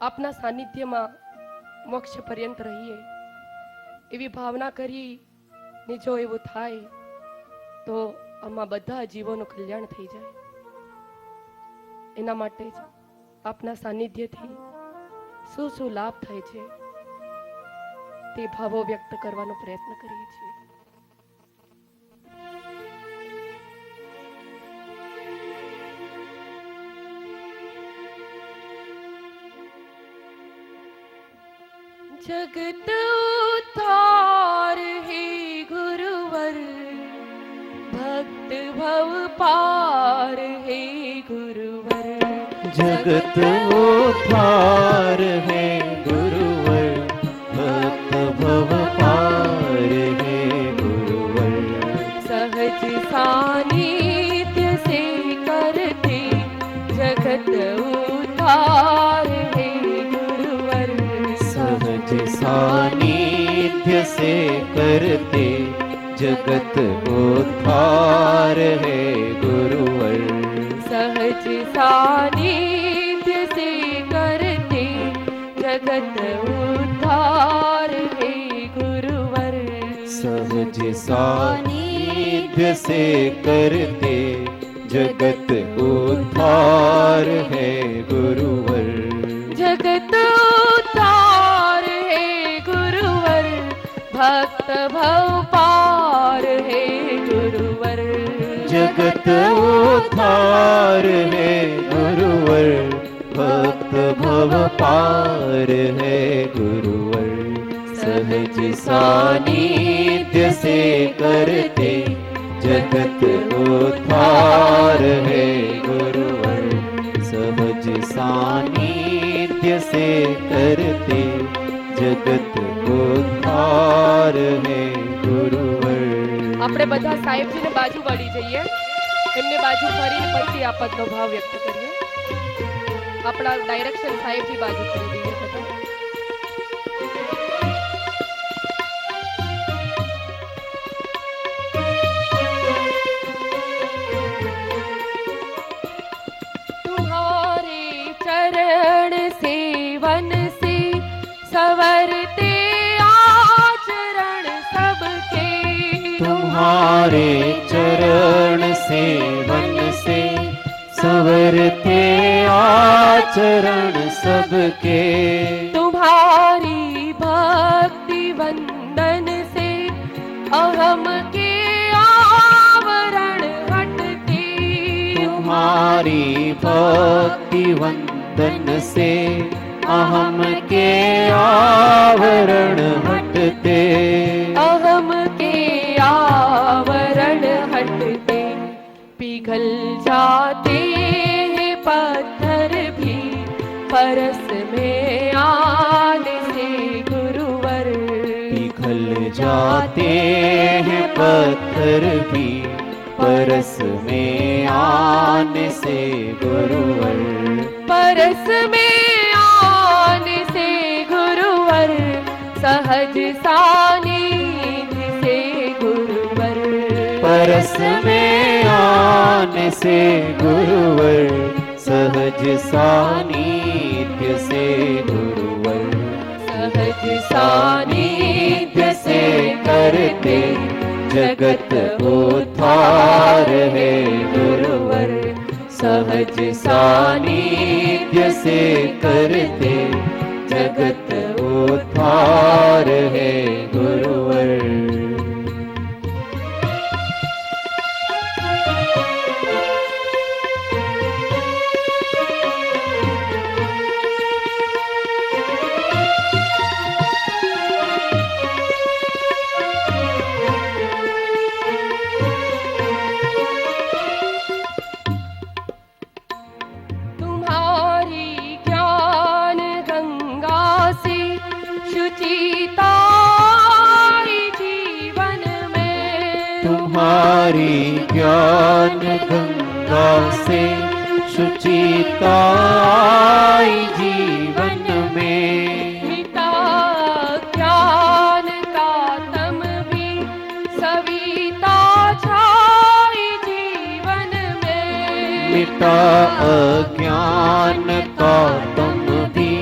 આપના સાનિધ્યમાં મોક્ષ પર્યંત રહીએ એવી ભાવના કરી ને જો એવું થાય તો આમાં બધા જીવોનું કલ્યાણ થઈ જાય. એના માટે જ આપના સાનિધ્યથી શું શું લાભ થાય છે તે ભાવો વ્યક્ત કરવાનો પ્રયત્ન કરીએ છીએ. जगत उद्धार हे गुरुवर, भक्त भव पार हे गुरुवर. जगत उद्धार है गुरुवर, भक्त भव पार है गुरुवर. सहज सानिध्य से करते जगत उद्धार हे गुरुवर. सहज सानिध्य से करते जगत उद्धार है गुरुवर. सहज सानिध्य से करते जगत उद्धार हे गुरुवर. सहज सानिध्य से करते जगत उद्धार है गुरुवर. जगत उद्धार हे गुरुवर, भक्त भव पार हे गुरुवर. जगत उद्धार है गुरुवर, भक्त भव पार है गुरुवर. सहज सानिध्य से करते जगत उद्धार है गुरुवर. सहज सानिध्य से करते जगत उद्धार है गुरुवर. આપણે બધા સાહેબજીને બાજુ વળી જઈએ, એમને બાજુ ફરીને પછી આ પદનો ભાવ વ્યક્ત કરીએ. આપણા ડાયરેક્શન સાહેબજી બાજુ કરી દઈએ બધા. तुम्हारे चरण सेवन से सवरते आचरण सबके. तुम्हारे चरण सेवन से सवरते आचरण सबके. तुम्हारी भक्ति वंदन से अहम के आवरण हटते. तुम्हारी भक्ति वंदन से अहम के आवरण हटते. अहम के आवरण हटते. पिघल जाते हैं पत्थर भी परस में आने से गुरुवर. पिघल जाते हैं पत्थर भी परस में आने से गुरुवर. परस में आने से गुरुवर. सहज सानिध्य से गुरुवर. परस में आने से गुरुवर. सहज सानिध्य से गुरुवर. सहज सानिध्य से करते जगत उद्धार है गुरुवर. सहज सानिध्य से करते जगत उद्धार है गुरुवर. तुम्हारी ज्ञान गंगा से शुचिता आई जीवन में. तुम्हारी ज्ञान गंगा से शुचिता आई जीवन में. मिटा ज्ञान का तम भी सविता छाई जीवन में. मिटा अज्ञान का तुम भी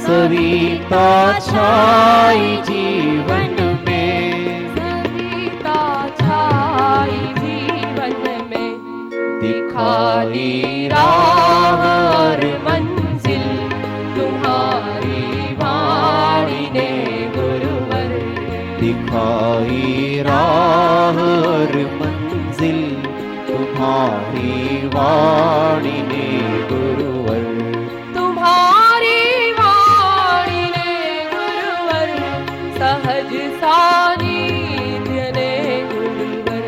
सविता छाई जीवन में. सविता छाई जीवन में. दिखाई राह और मंजिल तुम्हारी वाणी ने गुरुवर, दिखाई राह और मंजिल तुम्हारी वाणी ने गुरुवर, तुम्हारी वाणी ने गुरुवर, सहज सानिध्य ने गुरुवर,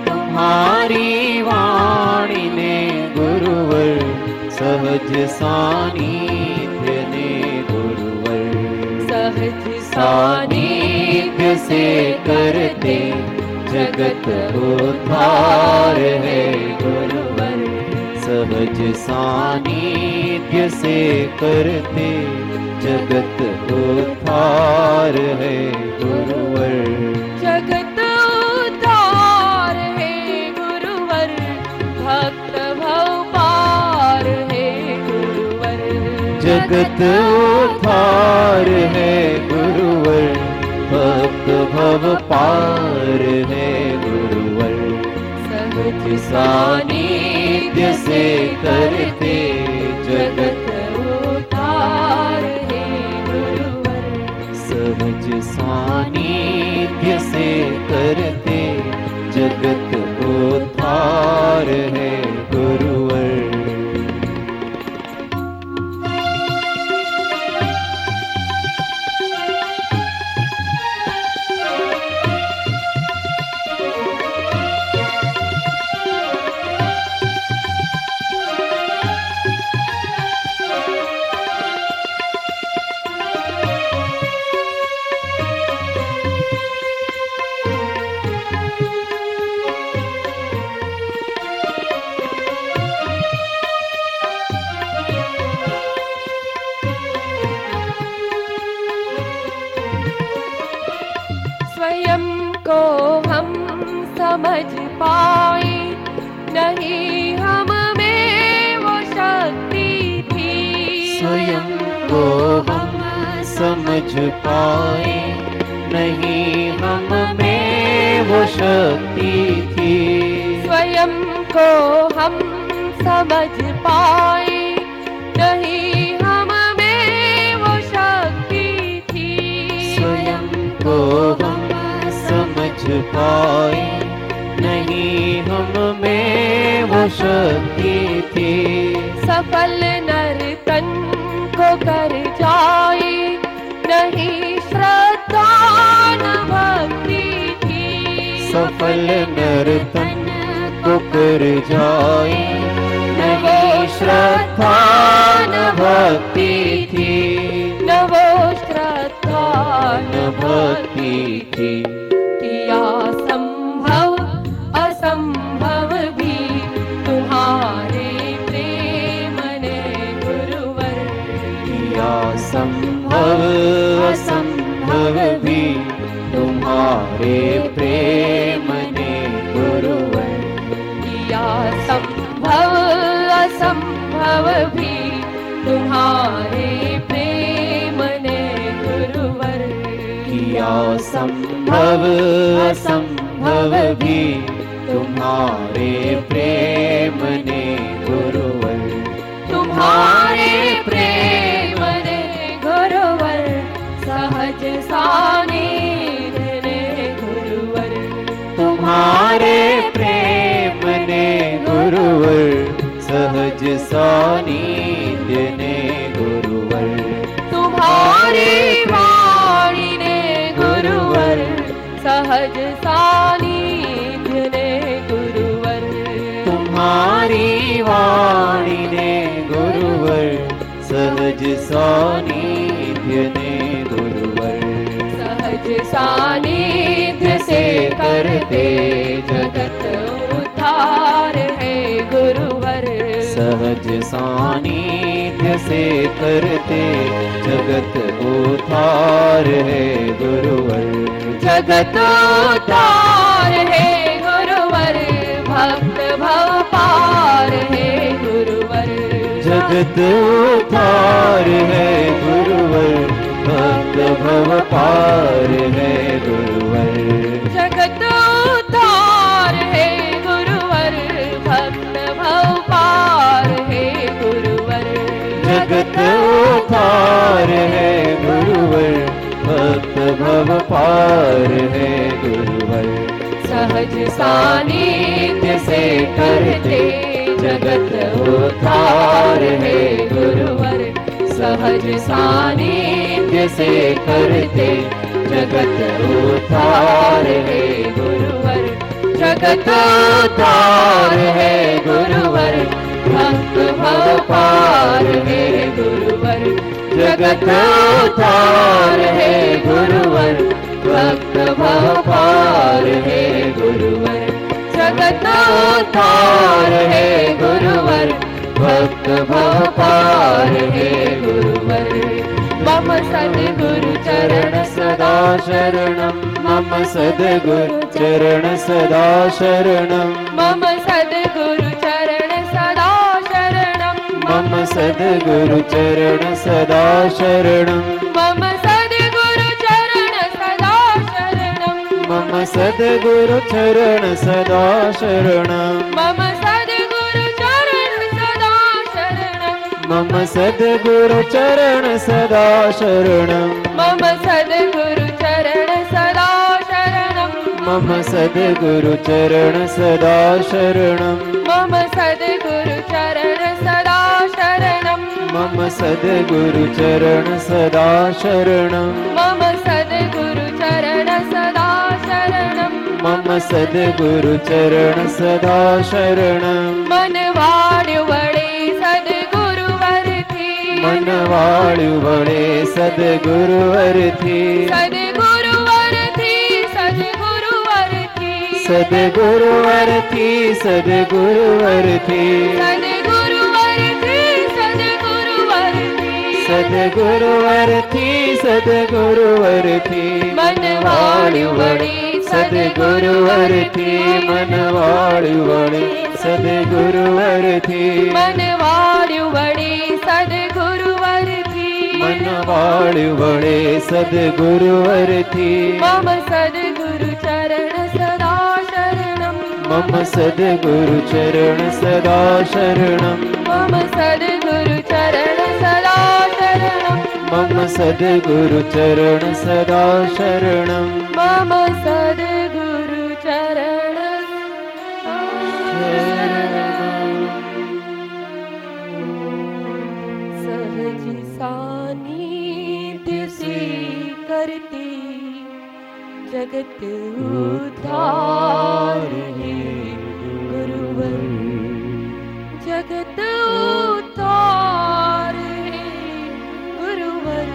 तुम्हारी वाणी ने गुरुवर, सहज सानिध्य ने गुरुवर, सहज सानिध्य से करते जगत उद्धार है गुरुवर, सहज सानिध्य से करते जगत उद्धार है गुरुवर, जगत उद्धार है गुरुवर, भक्त भव पार है गुरुवर, जगत उद्धार है गुरुवर, भक्त भव पार है गुरुवर, सहज सानिध्य से करते जगत उद्धार है गुरुवर, सहज सानिध्य से करते जगत उद्धार है गुरुवर। स्वयं को हम समझ पाए नहीं, हम में वो शक्ति थी, स्वयं को हम समझ पाए नहीं, हम में वो शक्ति थी, स्वयं को हम समझ पाए नहीं, हम में वो शक्ति थी, स्वयं को हम समझ पाए नहीं, हम में वो शक्ति थी, सफल नर्तन को कर जाए नहीं, श्रद्धा न भक्ति थी, सफल नर्तन को कर जाए नहीं, श्रद्धा न भक्ति थी, न वो श्रद्धा न भक्ति थी, किया संभव असंभव भी तुम्हारे प्रेम ने गुरुवर, किया संभव असंभव भी तुम्हारे प्रेम ने गुरुवर, किया संभव असंभव भी तुम्हारे प्रेम ने गुरुवर, किया संभव असंभव भी तुम्हारे प्रेम ने गुरुवर, तुम्हारे प्रेम ने गुरुवर, सहज सानिध्य ने गुरुवर, तुम्हारे प्रेम ने गुरुवर, सहज सानिध्य ने गुरुवर, तुम्हारी वाणी ने गुरुवर, सहज सानिध्य ने गुरुवर, तुम्हारी वाणी ने गुरुवर, सहज सानिध्य ने गुरुवर, सहज सानिध्य से करते जगत उद्धार है गुरुवर, सहज सानिध्य से करते जगत उद्धार है गुरुवर, जगत उद्धार है गुरुवर, भक्त भव पार है गुरुवर, जगत उद्धार है गुरुवर, भक्त भव पार है गुरुवर, जगत उद्धार है गुरुवर, भक्त भव भव पार है गुरुवर, जगत उद्धार है गुरुवर, भक्त भव पार है गुरुवर। सहज सानिध्य से करते जगत उद्धार है गुरुवर, सहज सानिध्य से करते जगत उद्धार है गुरुवर, जगत उद्धार है गुरुवर, भक्त भव पार है गुरुवर, जगत उद्धार है गुरुवर, भक्त भव पार है गुरुवर, जगत उद्धार है गुरुवर, भक्त भव पार है गुरुवर। मम सद्गुरु चरण सदा शरणं, मम सद्गुरु चरण सदा शरणं, मम सद्गुरु चरण सदा शरणं, मम सद्गुरु चरण सदा शरणं, मम सद्गुरु चरण सदा शरणं, मम सद्गुरु चरण सदा शरणं, मम सद्गुरु चरण सदा शरणं, मम सद्गुरु चरण सदा शरणं, मम सद्गुरु चरण सदा शरणं, मम सद्गुरु चरण सदा शरणं, मम सद्गुरु चरण सदा शरणं, मम सद्गुरु चरण सदा शरणं, मम सद्गुरु चरण सदा शरणं, मम सद्गुरु चरण सदा शरणं, मन वाड्यु वडे सद्गुरुवरथी, मन वाळ्યું વડે સદગુરુવરથી, सद्गुरुवरथी सद्गुरुवरथी, સદગુરુવરથી સદગુરુવરથી, सद्गुरुवरथी सद्गुरुवरथी, સદગુરુવરથી સદગુરુવરથી, मन वाड्यु वडे સદગુરુવરથી, મન વાળ્યું વડે સદગુરુવરથી, मन वाड्यु वडे सद्गुरुवरथी, મન વાળ્યું વડે સદગુરુવરથી, मम सद्गुरु चरण सदा शरणं, મમ સદગુરુ ચરણ સદા શરણં, मम सद्गुरु चरण सदा शरणं, મમ સદગુરુ ચરણ સદા શરણં, मम सद्गुरु चरण सहज सानिध्य से करते जगत उद्धार है गुरुवर, जगत उद्धार है गुरुवर,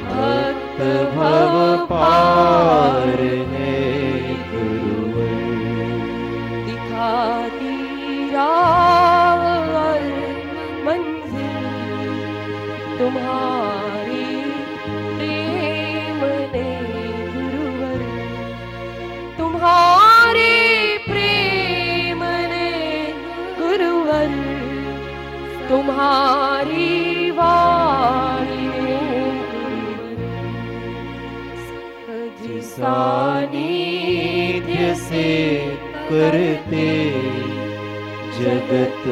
भक्त भव પાર હે ગુરુવર, दिखाती राह और मंजिल तुम्हारे प्रेम ने गुरुवर, तुम्हारे प्रेम ने गुरुवर, तुम्हारी वाणी ने गुरुवर, सानिध्य से करते जगत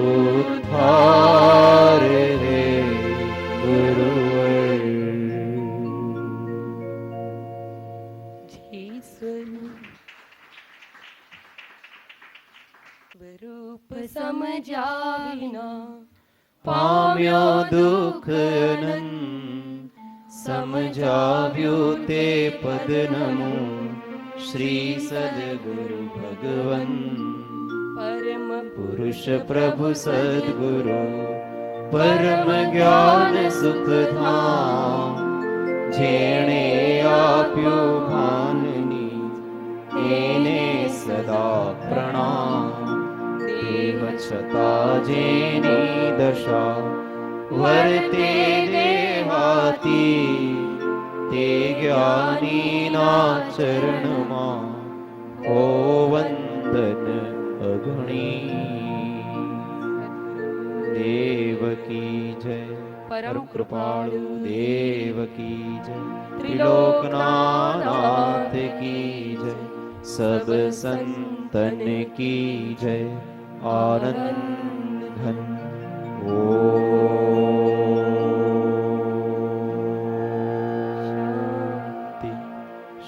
उद्धार है गुरुवर। स्वरूप समजाविना पाम्यो दुख नंद, समजाव्यो ते पद नमो श्री सद्गुरु भगवन्। परम पुरुष प्रभु सद्गुरु परम ज्ञान सुख धाम, जेणे आप्यो भाननी એને સદા પ્રણામ। દેવ છતા જેની દશા વર્તે દેહાતી, તે જ્ઞાનીના ચરણમાં ઓ વંદન અગણી। દેવકી જય પરમ કૃપાળુ દેવકી જય, त्रिलोकनाथ की जय, सब संतन की जय, આનંદ ઘન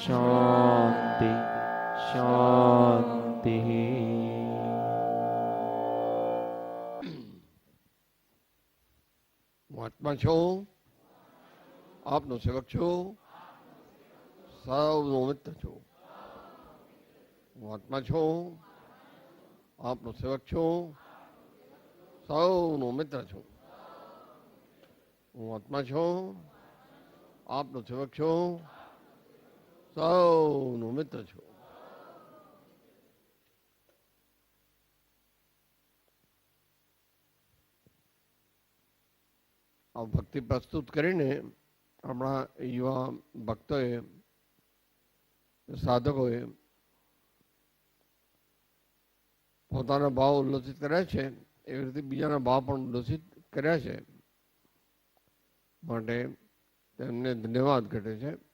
શાંતિ શાંતિ. હું આત્મા છું, આપનો સેવક છું, સૌનો મિત્ર છું. હું આત્મા છું, આપનો સેવક છું, સૌનો મિત્ર છું. હું આત્મા છું, આપનો સેવક છું, સૌનો મિત્ર છું. આ ભક્તિ પ્રસ્તુત કરીને આપણા યુવા ભક્તોએ, સાધકોએ પોતાના ભાવ ઉલ્લસિત કર્યા છે, એવી રીતે બીજાના ભાવ પણ ઉલ્લસિત કર્યા છે. માટે તેમને ધન્યવાદ ઘટે છે.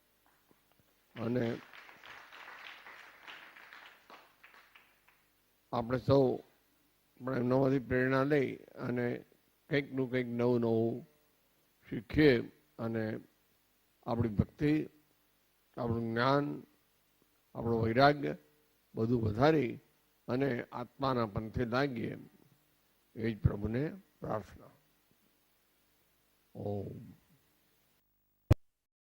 અને આપણે સૌ પણ એમનામાંથી પ્રેરણા લઈ અને કંઈકનું કંઈક નવું નવું શીખીએ અને આપણી ભક્તિ, આપણું જ્ઞાન, આપણું વૈરાગ્ય બધું વધારી અને આત્માના પંથે લાગીએ, એ જ પ્રભુને પ્રાર્થના. ઓમ.